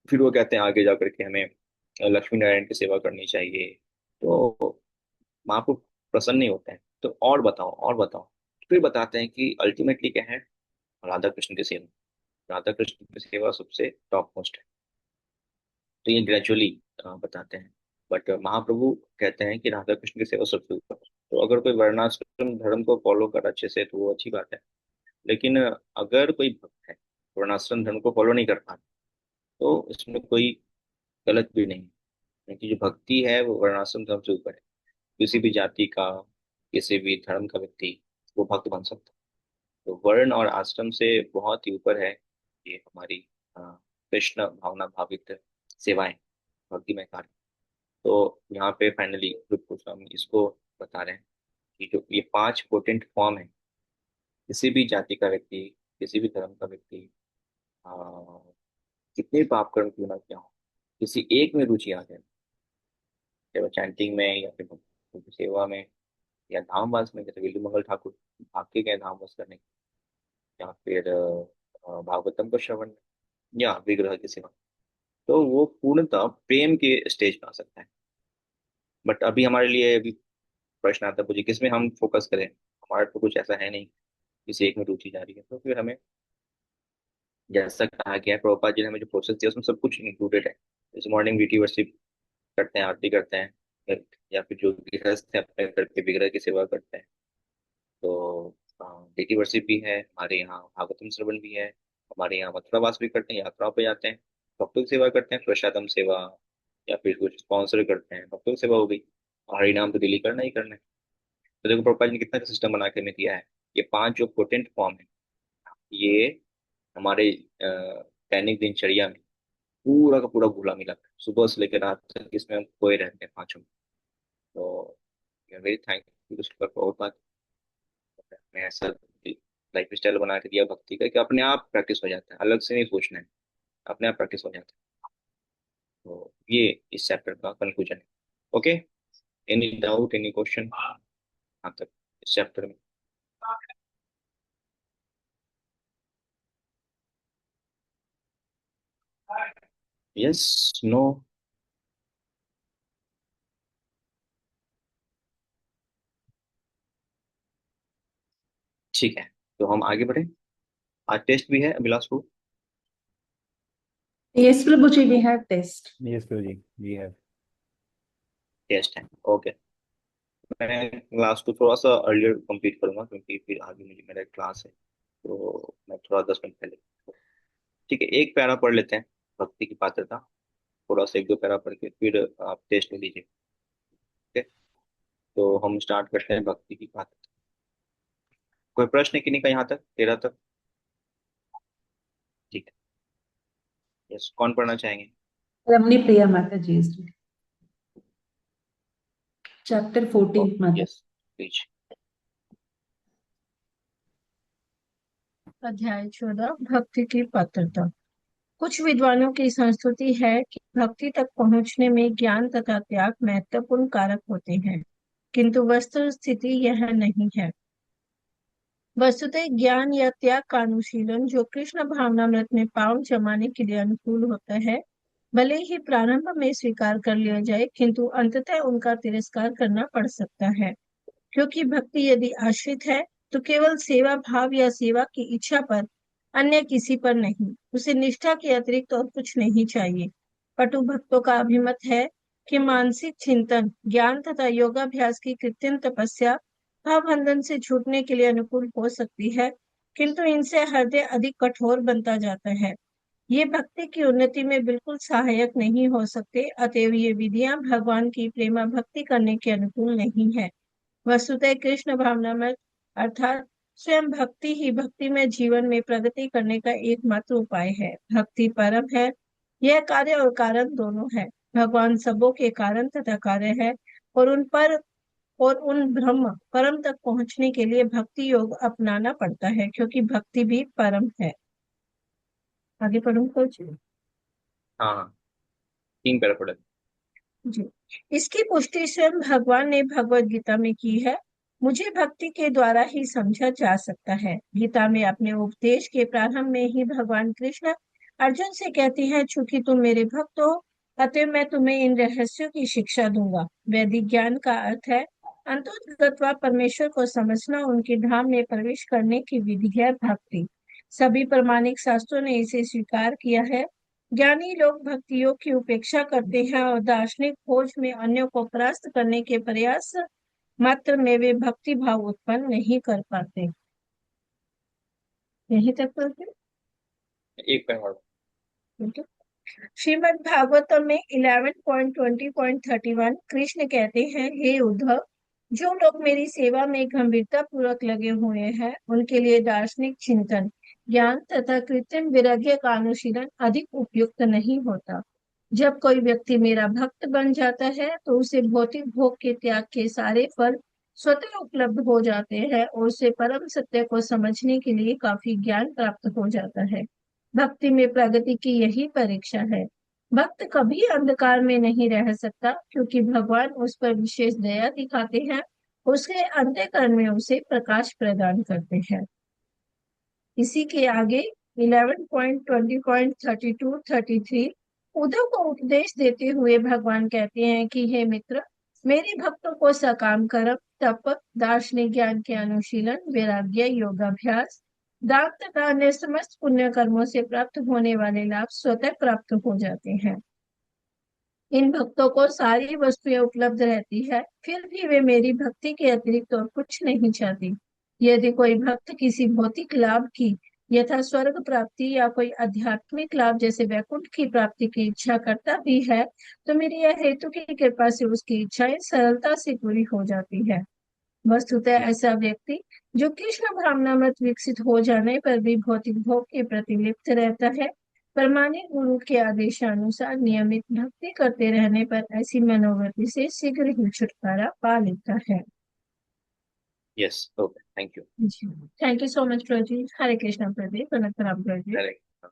फिर वो कहते हैं आगे जाकर के हमें लक्ष्मी नारायण की सेवा करनी चाहिए। तो महाप्रभु प्रसन्न नहीं होते हैं, तो और बताओ और बताओ। फिर बताते हैं कि अल्टीमेटली क्या है, राधा कृष्ण की सेवा, राधा कृष्ण की सेवा सबसे टॉप मोस्ट है। तो ये ग्रेजुअली बताते हैं। बट महाप्रभु कहते हैं कि राधा कृष्ण की सेवा सबसे ऊपर है। तो अगर कोई वर्णाश्रम धर्म को फॉलो कर अच्छे से तो वो अच्छी बात है। लेकिन अगर कोई भक्त है वर्णाश्रम धर्म को फॉलो नहीं कर पा, तो इसमें कोई गलत भी नहीं है, क्योंकि जो भक्ति है वो वर्णाश्रम धर्म से ऊपर है। किसी भी जाति का, किसी भी धर्म का व्यक्ति वो भक्त बन सकता है। तो वर्ण और आश्रम से बहुत ही ऊपर है ये हमारी अ, कृष्ण भावना भावित सेवाएं, भक्ति में कार्य। तो यहाँ पे फाइनली रूप गोस्वामी इसको बता रहे हैं कि जो ये पांच पोटेंट फॉर्म है, किसी भी जाति का व्यक्ति, किसी भी धर्म का व्यक्ति, अ, कितने भी पाप कर्म क्यों ना किया हो, किसी एक में रुचि आ जाए, चाहे वो चैंटिंग में या फिर भक्तों की सेवा में या धामवास में, जैसे विल्लू मंगल ठाकुर भाग के गए धामवास करने, या फिर भागवतम को श्रवण में, या विग्रह की सेवा, तो वो पूर्णतः प्रेम के स्टेज पे आ सकता है। बट अभी हमारे लिए अभी प्रश्न आता है मुझे, किसमें हम फोकस करें, हमारा तो कुछ ऐसा है नहीं, किसी एक में रुचि जा रही है। तो फिर हमें, जैसा कहा गया है प्रभुपाद जी ने हमें जो प्रोसेस दिया उसमें सब कुछ इंक्लूडेड है। जैसे मॉर्निंग ड्यूटी वर्शिप करते हैं, आरती करते हैं, या फिर जो गृहस्थ है अपने घर के विग्रह की सेवा करते हैं, तो ड्यूटी वर्शिप भी है हमारे यहाँ, भागवतम श्रवण भी है हमारे यहाँ, मथुरावास भी करते हैं, यात्राओं पे जाते हैं, भक्तों की सेवा करते हैं, प्रसादम सेवा, या फिर कुछ स्पॉन्सर करते हैं, भक्तों की सेवा हो गई, और हरिनाम तो डेली करना ही करना है। तो देखो प्रभुपाद जी ने कितना सिस्टम बना के हमें दिया है। ये 5 जो पोटेंट फॉर्म है, ये हमारे दैनिक दिनचर्या में पूरा का पूरा घुला मिला है। सुबह से लेकर रात तक इसमें हम खोए रहते हैं पांचों में। तो वेरी थैंकफुल प्रभुपाद, मैं ऐसा लाइफ स्टाइल बना के दिया भक्ति का कि अपने आप प्रैक्टिस हो जाता है, अलग से नहीं सोचना है, अपने आप प्रैक्टिस हो जाता है। तो ये इस चैप्टर का कंक्लूजन है। Okay, any doubt, any question यहाँ तक इस चैप्टर में? Yes, no? ठीक है, तो हम आगे बढ़े। आज टेस्ट भी है अभिलाष को? Yes, Prabhuji, we have test. Yes Prabhu ji, we have. Test है, ओके। मैं क्लास को थोड़ा सा अर्लियर कंप्लीट करूंगा क्योंकि फिर आगे मुझे मेरा क्लास है, तो मैं थोड़ा 10 मिनट पहले। ठीक है, एक पैरा पढ़ लेते हैं, भक्ति की पात्रता। थोड़ा सा 1-2 पैरा पढ़ के फिर आप टेस्ट में दीजिए। ठीक है, तो हम स्टार्ट करते हैं भक्ति की पात्रता। कोई प्रश्न है कि नहीं का यहाँ तक, 13 तक? ठीक है, यस, कौन पढ़ना चाहेंगे? रमनी प्रिया माता जी, चैप्टर 14 माता। Yes please. अध्याय 14 भक्ति की पात्रता। कुछ विद्वानों की संस्तुति है कि भक्ति तक पहुंचने में ज्ञान तथा त्याग महत्वपूर्ण कारक होते हैं, किंतु वस्तु स्थिति यह नहीं है। वस्तुतः ज्ञान या त्याग का अनुशीलन जो कृष्ण भावनामृत में पांव जमाने के लिए अनुकूल होता है, भले ही प्रारंभ में स्वीकार कर लिया जाए, किंतु अंततः उनका तिरस्कार करना पड़ सकता है, क्योंकि भक्ति यदि आश्रित है तो केवल सेवा भाव या सेवा की इच्छा पर, अन्य किसी पर नहीं। उसे निष्ठा के अतिरिक्त और कुछ नहीं चाहिए। पटु भक्तों का अभिमत है कि मानसिक चिंतन, ज्ञान तथा योगाभ्यास की कृत्रिम तपस्या भाव बंधन से छूटने के लिए अनुकूल हो सकती है, किंतु इनसे हृदय अधिक कठोर बनता जाता है। ये भक्ति की उन्नति में बिल्कुल सहायक नहीं हो सकते, अतएव ये विधियां भगवान की प्रेमा भक्ति करने के अनुकूल नहीं है। वस्तुतः कृष्ण भावनामृत अर्थात स्वयं भक्ति ही भक्ति में जीवन में प्रगति करने का एकमात्र उपाय है। भक्ति परम है, यह कार्य और कारण दोनों है। भगवान सबों के कारण तथा कार्य है, और उन ब्रह्म परम तक पहुंचने के लिए भक्ति योग अपनाना पड़ता है, क्योंकि भक्ति भी परम है। आगे पढ़ूं कुछ? हाँ हाँ, 3 पैरा पढ़े। जी, इसकी पुष्टि स्वयं भगवान ने भगवत गीता में की है। मुझे भक्ति के द्वारा ही समझा जा सकता है। गीता में अपने उपदेश के प्रारंभ में ही भगवान कृष्ण अर्जुन से कहते हैं, चूंकि तुम मेरे भक्त हो, अतः मैं तुम्हें इन रहस्यों की शिक्षा दूंगा। वैदिक ज्ञान का अर्थ है अंतर्गतवा परमेश्वर को समझना, उनके धाम में प्रवेश करने की विधि है भक्ति। सभी प्रमाणिक शास्त्रों ने इसे स्वीकार किया है। ज्ञानी लोग भक्ति योग की उपेक्षा करते हैं और दार्शनिक खोज में अन्यों को परास्त करने के प्रयास मात्र में वे भक्ति भाव उत्पन्न नहीं कर पाते। यहीं तक पढ़ते? एक पैरा पढ़ो। ठीक है। श्रीमद् भागवतम में 11.20.31 कृष्ण कहते हैं, हे उद्धव, जो लोग मेरी सेवा में गंभीरता पूर्वक लगे हुए हैं, उनके लिए दार्शनिक चिंतन, ज्ञान तथा कृत्रिम वैराग्य का अनुशीलन अधिक उपयुक्त नहीं होता। जब कोई व्यक्ति मेरा भक्त बन जाता है तो उसे भौतिक भोग के त्याग के सारे फल स्वतः उपलब्ध हो जाते हैं, और उसे परम सत्य को समझने के लिए काफी ज्ञान प्राप्त हो जाता है। भक्ति में प्रगति की यही परीक्षा है। भक्त कभी अंधकार में नहीं रह सकता, क्योंकि भगवान उस पर विशेष दया दिखाते हैं, उसके अंतःकरण में उसे प्रकाश प्रदान करते हैं। इसी के आगे 11.20.32-33 उद्धव को उपदेश देते हुए भगवान कहते हैं कि हे मित्र, मेरे भक्तों को सकाम कर्म, तप, दार्शनिक ज्ञान के अनुशीलन, वैराग्य, योगाभ्यास, दान तथा अन्य समस्त पुण्य कर्मों से प्राप्त होने वाले लाभ स्वतः प्राप्त हो जाते हैं। इन भक्तों को सारी वस्तुएं उपलब्ध रहती है, फिर भी वे मेरी भक्ति के अतिरिक्त और कुछ नहीं चाहती। यदि कोई भक्त किसी भौतिक लाभ की यथा स्वर्ग प्राप्ति या कोई आध्यात्मिक लाभ जैसे वैकुंठ की प्राप्ति की इच्छा करता भी है, तो मेरी यह हेतु की कृपा से उसकी इच्छाएं सरलता से पूरी हो जाती है। वस्तुतः ऐसा व्यक्ति जो कृष्ण भावनामृत विकसित हो जाने पर भी भौतिक भोग के प्रति लिप्त रहता है, परमानेय गुरु के आदेशानुसार नियमित भक्ति करते रहने पर ऐसी मनोवृत्ति से शीघ्र ही छुटकारा पा लेता है। Yes, okay, thank you. जी, thank you so much Prabhu ji. Hare Krishna Pradeep, Anantram Prabhu ji. Correct.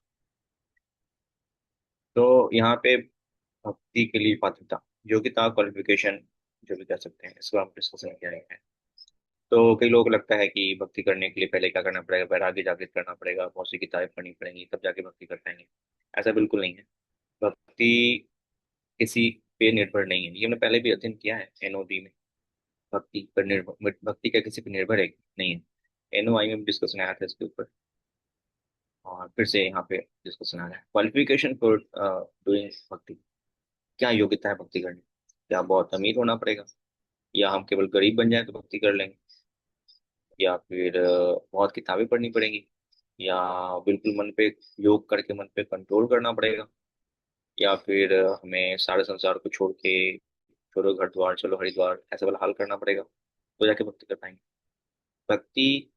तो यहाँ पे भक्ति के लिए पात्रता, योग्यता, क्वालिफिकेशन जो भी कह सकते हैं, इसको हम डिस्कशन किया है। तो कई लोगों को लगता है कि भक्ति करने के लिए पहले क्या करना पड़ेगा, वैराग्य जागृत करना पड़ेगा, बहुत सी किताबें पढ़नी पड़ेंगी, तब जाके भक्ति कर पाएंगे। ऐसा बिल्कुल नहीं है। भक्ति किसी पे निर्भर नहीं है, ये हमने पहले भी अध्ययन किया है एनओबी में। भक्ति पर निर्भर, भक्ति क्या किसी पर निर्भर है? नहीं है। एनओआई में भी डिस्कशन आया था इसके ऊपर, और फिर से यहाँ पे डिस्कशन आ रहा है। क्वालिफिकेशन फॉर डूइंग भक्ति, क्या योग्यता है भक्ति करने? क्या बहुत अमीर होना पड़ेगा, या हम केवल गरीब बन जाए तो भक्ति कर लेंगे, या फिर बहुत किताबें पढ़नी पड़ेंगी, या बिल्कुल मन पे योग करके मन पे कंट्रोल करना पड़ेगा, या फिर हमें सारे संसार को छोड़ के छोड़ो घर द्वार चलो हरिद्वार ऐसा वाला हाल करना पड़ेगा तो जाके भक्ति कर पाएंगे? भक्ति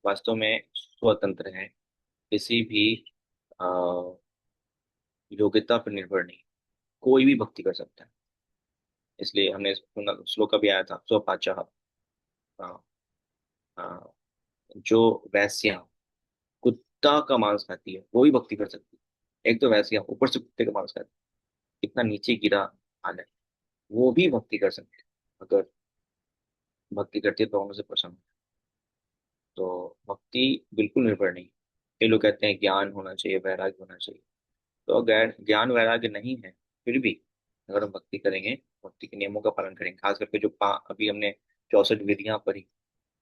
वास्तव में स्वतंत्र है, किसी भी अ, योग्यता पर निर्भर नहीं, कोई भी भक्ति कर सकता है। इसलिए हमने श्लोक भी आया था, स्वपाचा, जो वैश्या कुत्ता का मांस खाती है वो भी भक्ति कर सकती है। एक तो वैश्या ऊपर से कुत्ते का मांस खाती है, इतना नीचे गिरा हाल है, वो भी भक्ति कर सकती है अगर भक्ति करती है तो उनसे प्रसन्न है। तो भक्ति बिल्कुल निर्भर नहीं। ये लोग कहते हैं ज्ञान होना चाहिए, वैराग्य होना चाहिए। तो अगर ज्ञान वैराग्य नहीं है फिर भी अगर हम भक्ति करेंगे, भक्ति के नियमों का पालन करेंगे, खास करके जो अभी हमने 64 विधियां पढ़ी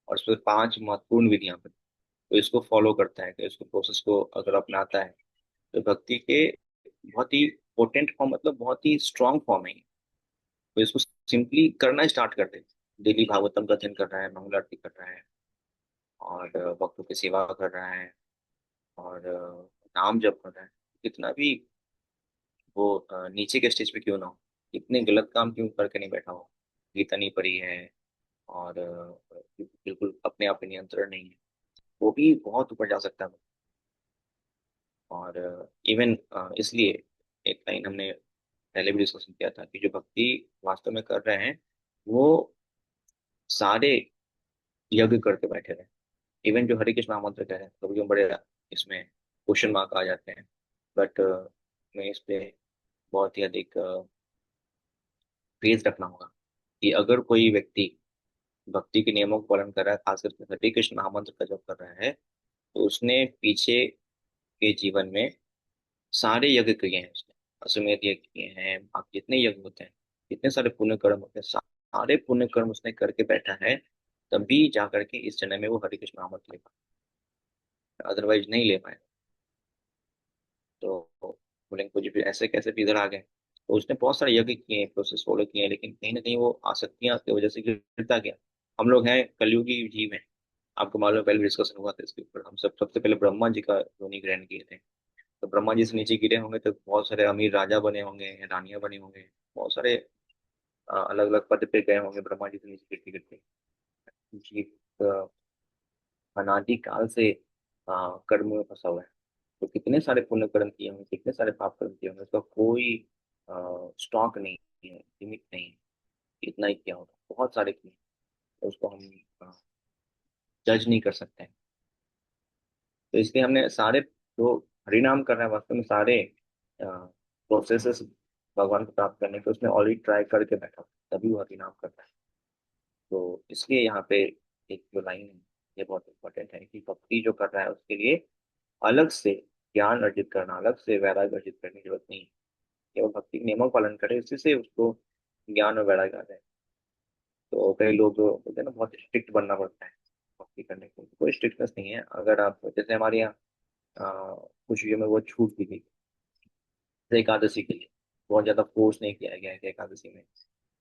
और उसमें 5 महत्वपूर्ण विधियां पढ़ी, तो इसको फॉलो करता है, तो इसको प्रोसेस को अगर अपनाता है तो भक्ति के बहुत ही पोटेंट फॉर्म, मतलब बहुत ही स्ट्रांग फॉर्म है ये। तो इसको सिंपली करना स्टार्ट कर दे, डेली भागवतम का अध्ययन कर रहा है, मंगल आरती कर रहा है, और भक्तों की सेवा कर रहा है, और नाम जप कर रहा है, कितना भी वो नीचे के स्टेज पे क्यों ना हो, इतने गलत काम क्यों करके नहीं बैठा हो, गीता नहीं पढ़ी है, और बिल्कुल अपने आप पे नियंत्रण नहीं है, वो भी बहुत ऊपर जा सकता है। और इवन इसलिए एक लाइन हमने पहले भी डिस्कशन किया था कि जो भक्ति वास्तव में कर रहे हैं वो सारे यज्ञ करके बैठे रहे। इवन जो हरे कृष्ण मंत्र कह रहे हैं कभी हम बड़े इसमें क्वेश्चन मार्क आ जाते हैं, बट मैं इस पे बहुत ही अधिक फेज रखना होगा कि अगर कोई व्यक्ति भक्ति के नियमों का पालन कर रहा है, खास करके हरे कृष्ण महामंत्र का जप कर रहा है, तो उसने पीछे के जीवन में सारे यज्ञ किए हैं, उसने अश्वमेध यज्ञ किए हैं, बाकी जितने यज्ञ होते हैं, जितने सारे पुण्य कर्म होते हैं, सारे पुण्य कर्म उसने करके बैठा है, तभी जा करके इस जन्म में वो हरे कृष्ण महामंत्र ले पाए, अदरवाइज नहीं ले पाए। तो बोलेंगे कुछ भी ऐसे कैसे भी इधर आ गए, तो उसने बहुत सारे यज्ञ किए हैं, प्रोसेस फॉलो किए हैं, लेकिन कहीं ना कहीं वो आसक्तियां की वजह से गिरता गया। हम लोग हैं कलयुगी जीव हैं, आपको मालूम है पहले डिस्कशन हुआ था इसके ऊपर, हम सब सबसे पहले ब्रह्मा जी का योनि ग्रहण किए थे। तो ब्रह्मा जी से नीचे गिरे होंगे तो बहुत सारे अमीर राजा बने होंगे, रानियां बने होंगे, बहुत सारे अलग अलग पद पे गए होंगे ब्रह्मा जी से नीचे गिरते गिरते। जीव अनादि काल से कर्म में फंसा हुआ है, तो कितने सारे पुण्य कर्म किए होंगे, कितने सारे पाप कर्म किए होंगे, उसका कोई स्टॉक नहीं है, लिमिट नहीं है, इतना ही किया होगा, बहुत सारे किए हैं, तो उसको हम जज नहीं कर सकते हैं। तो इसलिए हमने सारे जो हरिनाम कर रहे हैं वास्तव में सारे प्रोसेसेस भगवान को प्राप्त करने के उसने ऑलरेडी ट्राई करके बैठा हुआ, तभी वो हरिनाम करता है। तो इसलिए यहाँ पे एक जो लाइन है ये बहुत इंपॉर्टेंट है कि भक्ति जो कर रहा है उसके लिए अलग से ज्ञान अर्जित करना, अलग से वैराग्य अर्जित करने की जरूरत नहीं है। केवल भक्ति के नियमों का पालन करे, इसी से उसको ज्ञान और वैराग्य आ जाए। तो कई लोग जो बोलते हैं ना बहुत स्ट्रिक्ट बनना पड़ता है भक्ति करने के लिए, कोई स्ट्रिक्टनेस नहीं है। अगर आप जैसे हमारे यहाँ कुछ चीजों में वो छूट दी गई, जैसे एकादशी के लिए बहुत ज्यादा फोर्स नहीं किया गया है कि एकादशी में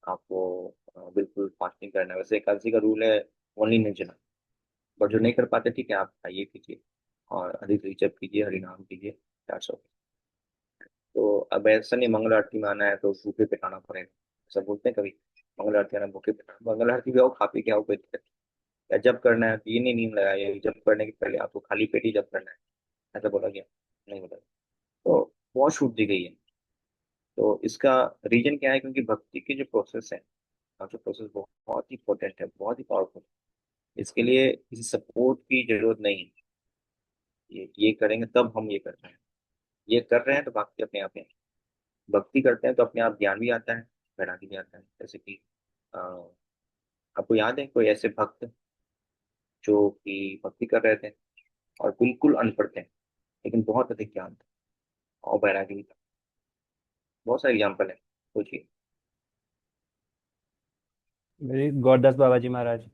आपको बिल्कुल फास्टिंग करना है। वैसे एकादशी का रूल है ओनली निर्जला, बट जो नहीं कर पाते ठीक है आप खाइए पीजिए और अधिक से अधिक जप कीजिए, हरिनाम कीजिए, 400। तो अब ऐसा नहीं मंगल आरती में आना है तो भूखे पे खाना पड़ेगा, ऐसा बोलते हैं कभी? मंगल आरती आना भूखे बैठना, मंगल आरती भी आओ खा पी के आओ, कोई दिक्कत नहीं। या जब करना है तो ये नहीं नींद लगाया, जब करने के पहले आपको खाली पेट ही जब करना है, ऐसा बोला गया? नहीं बोला। तो बहुत छूट दी गई है। तो इसका रीजन क्या है? क्योंकि भक्ति की जो प्रोसेस है, और जो प्रोसेस बहुत ही इंपॉर्टेंट है, बहुत ही पावरफुल। इसके लिए किसी सपोर्ट की जरूरत नहीं है। ये करेंगे तब हम ये कर रहे हैं, ये कर रहे हैं तो भक्ति अपने आप है। भक्ति करते हैं तो अपने आप ज्ञान भी आता है, वैराग्य भी आता है। जैसे कि अ, आपको याद है कोई ऐसे भक्त जो कि भक्ति कर रहे थे और बिल्कुल अनपढ़ थे, लेकिन बहुत अधिक ज्ञान था और वैराग्य भी था? बहुत सारे एग्जाम्पल है, सोचिए। मेरी गौरदास बाबा जी महाराज।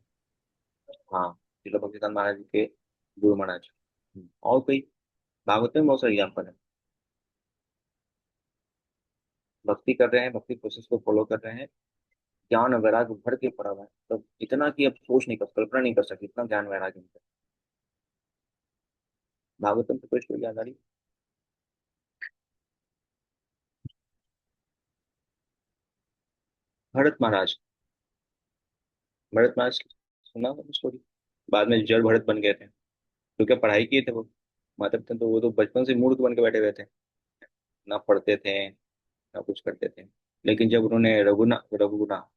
हाँ, शिला भक्तिदान महाराज जी के गुरु महाराज। और कोई भागवत में बहुत सारे एग्जाम्पल है। भक्ति कर रहे हैं, भक्ति प्रोसेस को फॉलो कर रहे हैं, ज्ञान और वैराग्य भर के पड़ा हुआ है, तो इतना कि अब सोच नहीं कर, कल्पना नहीं कर सकते इतना ज्ञान वैराग्य है। भागवतम से कोई स्टोरी याद आ रही? भरत महाराज। भरत महाराज सुना होगा स्टोरी? बाद में जड़ भरत बन गए थे। तो क्या पढ़ाई किए थे वो? माता पिता तो, वो तो बचपन से मूर्ख बन के बैठे हुए थे, ना पढ़ते थे ना कुछ करते थे। लेकिन जब उन्होंने रघुना जो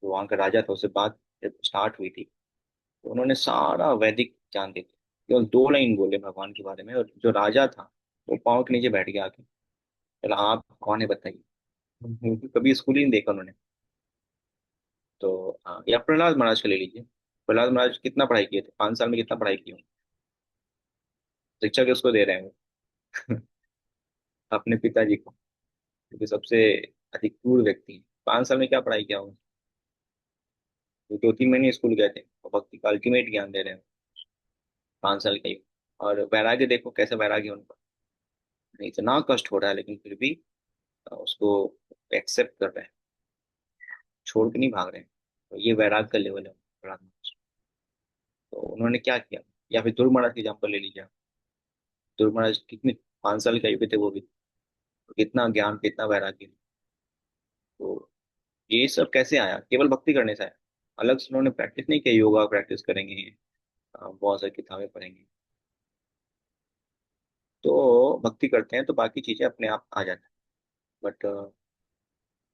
वहाँ का राजा था, उससे बात जब स्टार्ट हुई थी, तो उन्होंने सारा वैदिक ज्ञान दे दिया। केवल 2 लाइन बोले भगवान के बारे में, और जो राजा था वो पाँव के नीचे बैठ गया आके। चला, आप कौन है बताइए? कभी स्कूल ही नहीं देखा उन्होंने। तो हाँ, या प्रहलाद महाराज का ले लीजिए। प्रहलाद महाराज कितना पढ़ाई किए थे? 5 साल में कितना पढ़ाई की होंगी? शिक्षा किसको दे रहे हैं वो? अपने पिताजी को, क्योंकि सबसे अधिक क्रूर व्यक्ति हैं। 5 साल में क्या पढ़ाई किया होगा? वो 2-3 महीने स्कूल गए थे और भक्ति का अल्टीमेट ज्ञान दे रहे हैं 5 साल के ही। और वैराग्य देखो कैसा वैराग्य है उनका। इतना कष्ट हो रहा है लेकिन फिर भी उसको एक्सेप्ट कर रहे हैं, छोड़ के नहीं भाग रहे हैं। तो ये वैराग्य का लेवल है प्रहलाद महाराज। तो उन्होंने क्या किया? या फिर ध्रुव महाराज की एग्जाम्पल ले लीजिए आप। ध्रुव महाराज कितने 5 साल के आयु के थे वो भी, तो कितना ज्ञान कितना वैराग्य। तो ये सब कैसे आया? केवल भक्ति करने से आया। अलग से उन्होंने प्रैक्टिस नहीं किया, योगा प्रैक्टिस करेंगे, बहुत सारी किताबें पढ़ेंगे। तो भक्ति करते हैं तो बाकी चीजें अपने आप आ जाती है। बट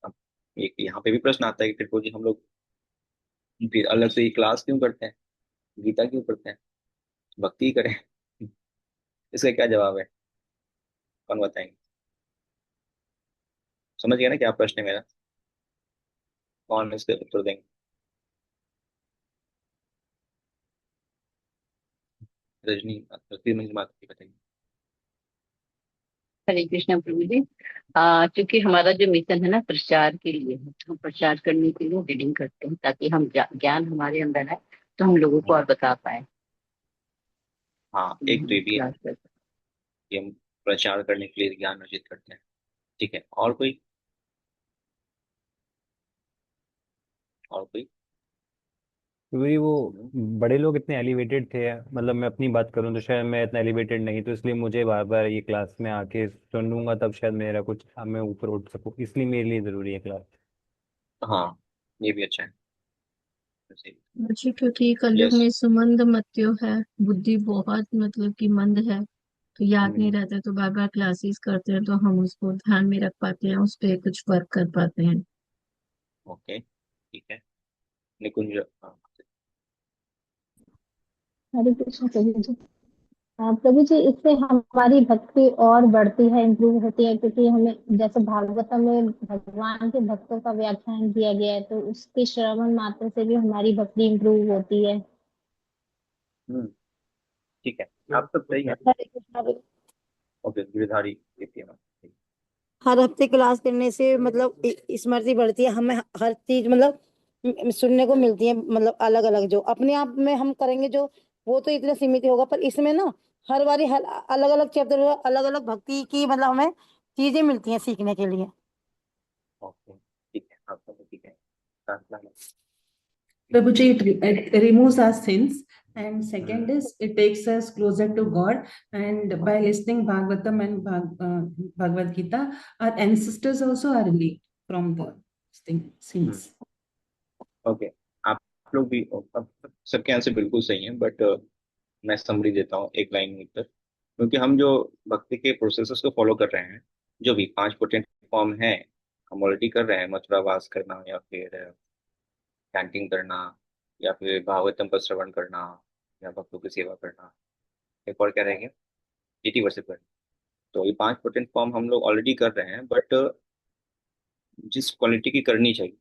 अब एक यहाँ पे भी प्रश्न आता है कि फिर को जी हम लोग फिर अलग से ही क्लास क्यों करते हैं, गीता क्यों पढ़ते हैं, भक्ति ही करें? इसका क्या जवाब है? कौन बताएंगे? समझ गया ना क्या प्रश्न है मेरा? कौन इसके उत्तर देंगे? रजनी, रजनी मंजू माता जी बताइए। हरे कृष्ण प्रभु जी। क्योंकि हमारा जो मिशन है ना प्रचार के लिए है, हम प्रचार करने के लिए रीडिंग करते हैं ताकि हम ज्ञान हमारे अंदर है तो हम लोगों को और बता पाए। हाँ, एक तो ये भी है क्लास करते कि हम प्रचार करने के लिए ज्ञान अर्जित करते हैं। ठीक है, और कोई? और कोई? क्योंकि वो हम्म, बड़े लोग इतने एलिवेटेड थे, मतलब मैं अपनी बात करूं तो शायद मैं इतना एलिवेटेड नहीं, तो इसलिए मुझे बार बार ये क्लास में आके सुन लूंगा तब शायद मेरा कुछ मैं ऊपर उठ सकूं, इसलिए मेरे लिए जरूरी है क्लास। हाँ, ये भी अच्छा है। जी, क्योंकि कलयुग यस। में सुमंद मत्यो है, बुद्धि बहुत मतलब कि मंद है, तो याद नहीं रहता, तो बार बार क्लासेस करते हैं तो हम उसको ध्यान में रख पाते हैं, उस पर कुछ वर्क कर पाते हैं। ओके, ठीक है। निकुंज, हाँ। हरे कृष्ण प्रभु जी। प्रभु जी, इससे हमारी भक्ति और बढ़ती है, इम्प्रूव होती है, क्योंकि हमें जैसे भागवतम में भगवान के भक्तों का व्याख्यान दिया गया है, तो उसके श्रवण मात्र से भी हमारी भक्ति इम्प्रूव होती है। हम्म, ठीक है, आप सब सही है। हरे कृष्णा। ओके, गिरधारी देखिए ना। हर हफ्ते क्लास करने से मतलब स्मृति बढ़ती है, हमें हर चीज मतलब सुनने को मिलती है, मतलब अलग अलग जो अपने आप में हम करेंगे जो, वो तो इतने सीमित ही होगा, पर इसमें ना हर बारी हर अलग अलग चैप्टर, अलग अलग भक्ति की मतलब हमें चीजें मिलती हैं सीखने के लिए। ओके, ठीक है, आप सब ठीक है। प्रार्थना में। Prabhuji, it removes our sins, and second is it takes us closer to God. And by listening Bhagavatam and Bhagavad Gita, our ancestors also are relieved from the sins. Okay, आप लोग भी अब सबके आंसर बिल्कुल सही हैं, but मैं summary देता हूँ एक लाइन में उत्तर। क्योंकि हम जो भक्ति के प्रोसेसेस को फॉलो कर रहे हैं, जो भी 5 पोटेंट फॉर्म है, हम ऑलरेडी कर रहे हैं। मथुरा वास करना, या फिर चैंटिंग करना, या फिर भागवतम का श्रवण करना, या भक्तों की सेवा करना, एक और क्या रहेंगे, डीटी वर्शिप करना। तो ये 5 पोटेंट फॉर्म हम लोग ऑलरेडी कर रहे हैं, बट जिस क्वालिटी की करनी चाहिए,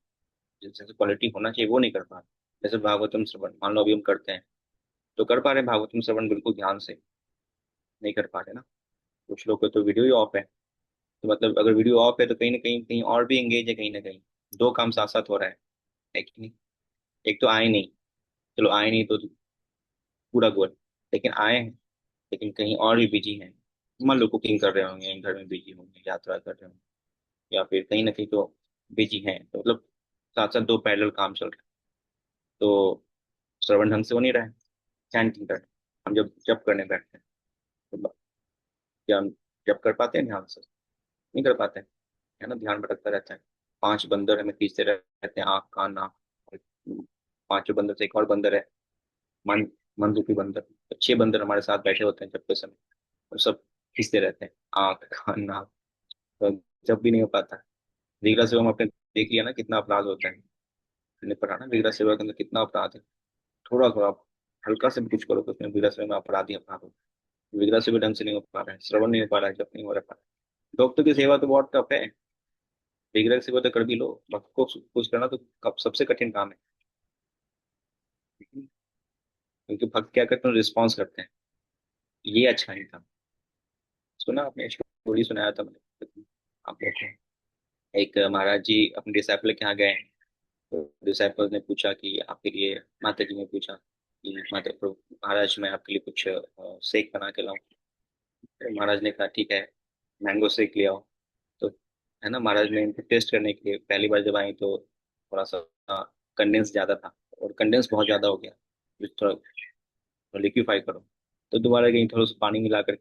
जिस जैसे क्वालिटी होना चाहिए, वो नहीं कर पा रहे। जैसे भागवतम श्रवण, मान लो अभी हम करते हैं, तो कर पा रहे हैं भागवतम श्रवण बिल्कुल ध्यान से? नहीं कर पा रहे ना। कुछ लोग को तो वीडियो ही ऑफ है। तो मतलब अगर वीडियो ऑफ है तो कहीं ना कहीं कहीं और भी एंगेज है, कहीं ना कहीं दो काम साथ साथ हो रहा है कि नहीं? एक तो आए नहीं, चलो आए नहीं तो पूरा गोल, लेकिन आए हैं, लेकिन कहीं और भी बिजी हैं। मान लो कुकिंग कर रहे होंगे, घर में बिजी होंगे, यात्रा कर रहे होंगे, या फिर कहीं ना कहीं तो बिजी हैं। तो मतलब साथ साथ दो पैरेलल काम चल रहे हैं। तो श्रवण ढंग से हो नहीं रहा है, चैंटिंग कर, हम जब जब करने बैठते हैं तो क्या हम जब कर पाते हैं ध्यान से? नहीं कर पाते हैं, है ना, ध्यान भटकता रहता है। 5 बंदर हमें खींचते रहते हैं, आँख कान नाक। और 5 बंदर से एक और बंदर है, मन, मन रूपी बंदर। तो 6 बंदर हमारे साथ बैठे होते हैं जब के समय, और सब खींचते रहते हैं आँख कान नाक। तो जब भी नहीं हो पाता। विगड़ा सेवा में आपने देख लिया ना कितना अपराध होता है। मैंने पढ़ा ना विगड़ा सेवा के अंदर कितना अपराध है। थोड़ा थोड़ा हल्का से भी कुछ करो तो उसमें विगड़ा सेवा में अपराध ही अपराध होता है। विगड़ा सेवा ढंग से नहीं हो पा रहा है, श्रवण नहीं हो पा रहा है, जब नहीं हो रहा है। डॉक्टर की सेवा तो बहुत टफ है। विग्रह सेवा तो कर भी लो, भक्त को कुछ करना तो कब सबसे कठिन काम है। क्योंकि भक्त क्या करते हैं, रिस्पॉन्स करते हैं। ये अच्छा नहीं था। सुना आपने, स्टोरी सुनाया था मैंने आप लोग को। एक महाराज जी अपने डिसाइपल के यहाँ गए। तो डिसाइपल ने पूछा कि आपके लिए, माता जी ने पूछा कि माता प्रभु महाराज मैं आपके लिए कुछ शेक बना के लाऊं? तो महाराज ने कहा ठीक है, मैंगो शेक ले आओ। तो है ना, महाराज ने इनको टेस्ट करने के लिए पहली बार जब आई तो थोड़ा सा कंडेंस ज्यादा था, और कंडेंस बहुत ज्यादा हो गया। तो थोड़ा लिक्विफाई करो। तो दोबारा कहीं थोड़ा सा पानी मिला के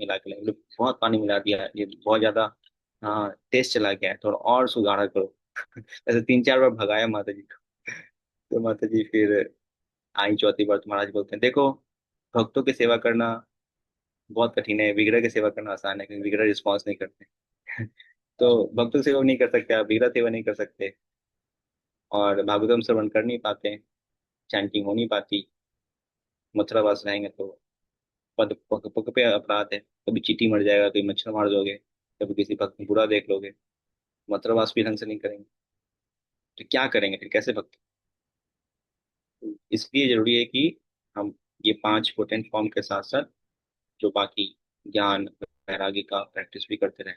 मतलब बहुत पानी मिला दिया, ये बहुत ज्यादा, हाँ टेस्ट चला गया है, थोड़ा और सुधार करो। ऐसे 3 4 बार भगाया माता जी को। तो माता जी फिर आई चौथी बार, तो महाराज बोलते हैं देखो, भक्तों की सेवा करना बहुत कठिन है, विग्रह की सेवा करना आसान है, क्योंकि विग्रह रिस्पॉन्स नहीं करते। तो भक्तों की सेवा नहीं कर सकते आप, विग्रह सेवा नहीं कर सकते, और भागवतम श्रवण कर नहीं पाते, चैंटिंग हो नहीं पाती। मथुरावास रहेंगे तो पद पग पग पे अपराध है। कभी चींटी मर जाएगा, कभी मच्छर मार दोगे, कभी किसी भक्त को बुरा देख लोगे। मथुरावास भी ढंग से नहीं करेंगे, तो क्या करेंगे फिर, कैसे भक्त? इसलिए जरूरी है कि हम ये 5 पोटेंट फॉर्म के साथ साथ जो बाकी ज्ञान वैराग्य का प्रैक्टिस भी करते रहें।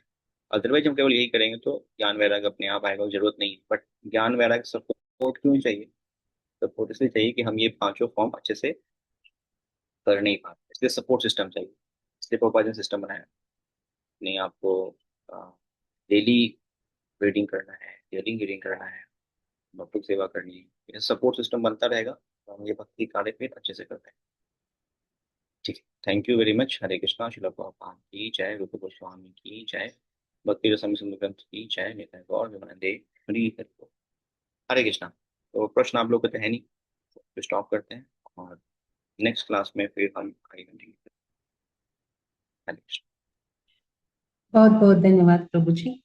अदरवाइज हम केवल यही करेंगे तो ज्ञान वैराग्य अपने आप आएगा, जरूरत नहीं है। बट ज्ञान वैराग्य सपोर्ट क्यों चाहिए? सपोर्ट इसलिए चाहिए कि हम ये पांचों फॉर्म अच्छे से कर नहीं पाते, इसलिए सपोर्ट सिस्टम चाहिए। इसलिए प्रोपाइजन सिस्टम बनाया। नहीं आपको डेली रीडिंग करना है, डेली रीडिंग करना है, भक्तों की सेवा करनी है, ये सपोर्ट सिस्टम बनता रहेगा तो हम ये भक्ति कार्य फिर अच्छे से करते हैं। ठीक है, थैंक यू वेरी मच। हरे कृष्णा। शिला प्रभुपाद की जय, रूप गोस्वामी की जय, भक्ति रसम सिंधु ग्रंथ की जय, निताय गौर नित्यानंद। हरि हरि बोल। हरे कृष्णा। तो प्रश्न आप लोग को तो है नहीं, तो स्टॉप करते हैं, और नेक्स्ट क्लास में फिर हम आगे कंटिन्यू करें। हरे कृष्णा। बहुत बहुत धन्यवाद प्रभु जी।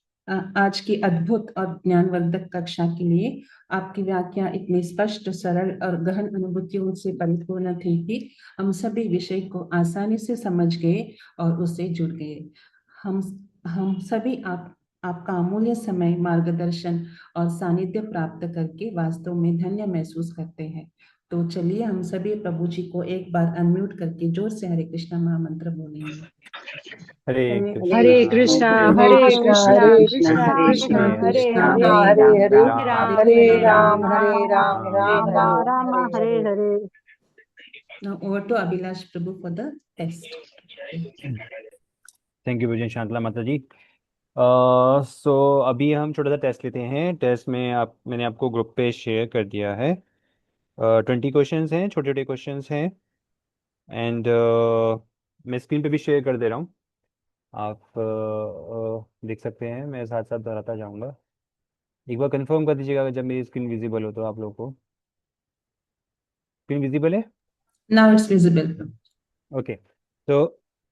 आज की अद्भुत और ज्ञानवर्धक कक्षा के लिए आपकी व्याख्या इतनी स्पष्ट, सरल और गहन अनुभूतियों से परिपूर्ण थी कि हम सभी विषय को आसानी से समझ गए और उससे जुड़ गए। हम हम सभी आपका अमूल्य समय, मार्गदर्शन और सानिध्य प्राप्त करके वास्तव में धन्य महसूस करते हैं। तो चलिए हम सभी प्रभु जी को एक बार अनम्यूट करके जोर से हरे कृष्णा महामंत्र बोलेंगे। Hare Hare Krishna Hare Krishna Krishna Krishna Hare Krishna Krishna Krishna Hare Hare Krishna Hare Hare Hare Ram Ram Ram Hare Ram Ram Ram Ram Hare Hare. Now over to Abhilash Prabhu for the test. Thank you Bhajan Shantala Mata ji. सो अभी हम छोटा सा टेस्ट लेते हैं। टेस्ट में मैंने आपको ग्रुप पे शेयर कर दिया है। 20 क्वेश्चंस हैं, छोटे छोटे क्वेश्चंस हैं। एंड मैं स्क्रीन पे भी शेयर कर दे रहा हूँ, आप देख सकते हैं। मैं साथ साथ दोहराता जाऊँगा। एक बार कंफर्म कर दीजिएगा जब मेरी स्क्रीन विजिबल हो तो आप लोग को। स्क्रीन विजिबल है? Now it's visible. ओके। तो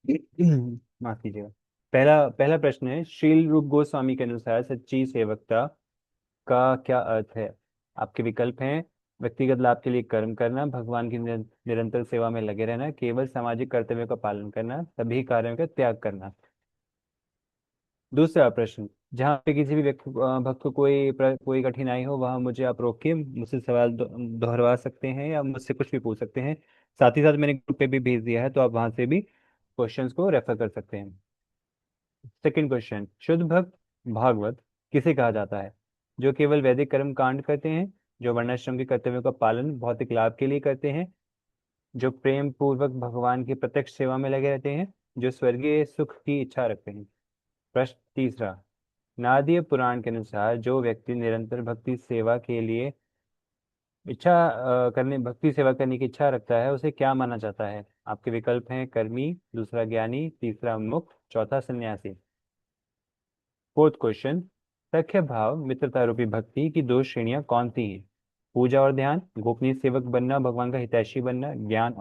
माफ कीजिएगा। पहला पहला प्रश्न है, शील रूप गोस्वामी के अनुसार सच्ची सेवकता का क्या अर्थ है? आपके विकल्प हैं, व्यक्तिगत लाभ के लिए कर्म करना, भगवान की निरंतर सेवा में लगे रहना, केवल सामाजिक कर्तव्यों का पालन करना, सभी कार्यों का त्याग करना। दूसरा प्रश्न, जहाँ पे किसी भी व्यक्ति भक्त को कोई कठिनाई हो वहाँ मुझे आप रोक के मुझसे सवाल दोहरवा सकते हैं या मुझसे कुछ भी पूछ सकते हैं। साथ ही साथ मैंने ग्रुप पे भी भेज दिया है, तो आप वहां से भी क्वेश्चंस को रेफर कर सकते हैं। सेकंड क्वेश्चन, शुद्ध भक्त भागवत किसे कहा जाता है? जो केवल वैदिक कर्म कांड करते हैं, जो वर्णाश्रम के कर्तव्यों का पालन भौतिक लाभ के लिए करते हैं, जो प्रेम पूर्वक भगवान की प्रत्यक्ष सेवा में लगे रहते हैं, जो स्वर्गीय सुख की इच्छा रखते हैं। प्रश्न तीसरा, नादीय पुराण के अनुसार जो व्यक्ति निरंतर भक्ति सेवा के लिए भक्ति सेवा करने की इच्छा रखता है उसे क्या माना जाता है? आपके विकल्प हैं, कर्मी, दूसरा ज्ञानी, तीसरा मुक्त, चौथा सन्यासी। फोर्थ क्वेश्चन, सख्य भाव मित्रता रूपी भक्ति की दो श्रेणियां कौन सी हैं? पूजा और ध्यान, गोपनीय सेवक बनना, भगवान का हितैषी बनना, ज्ञान और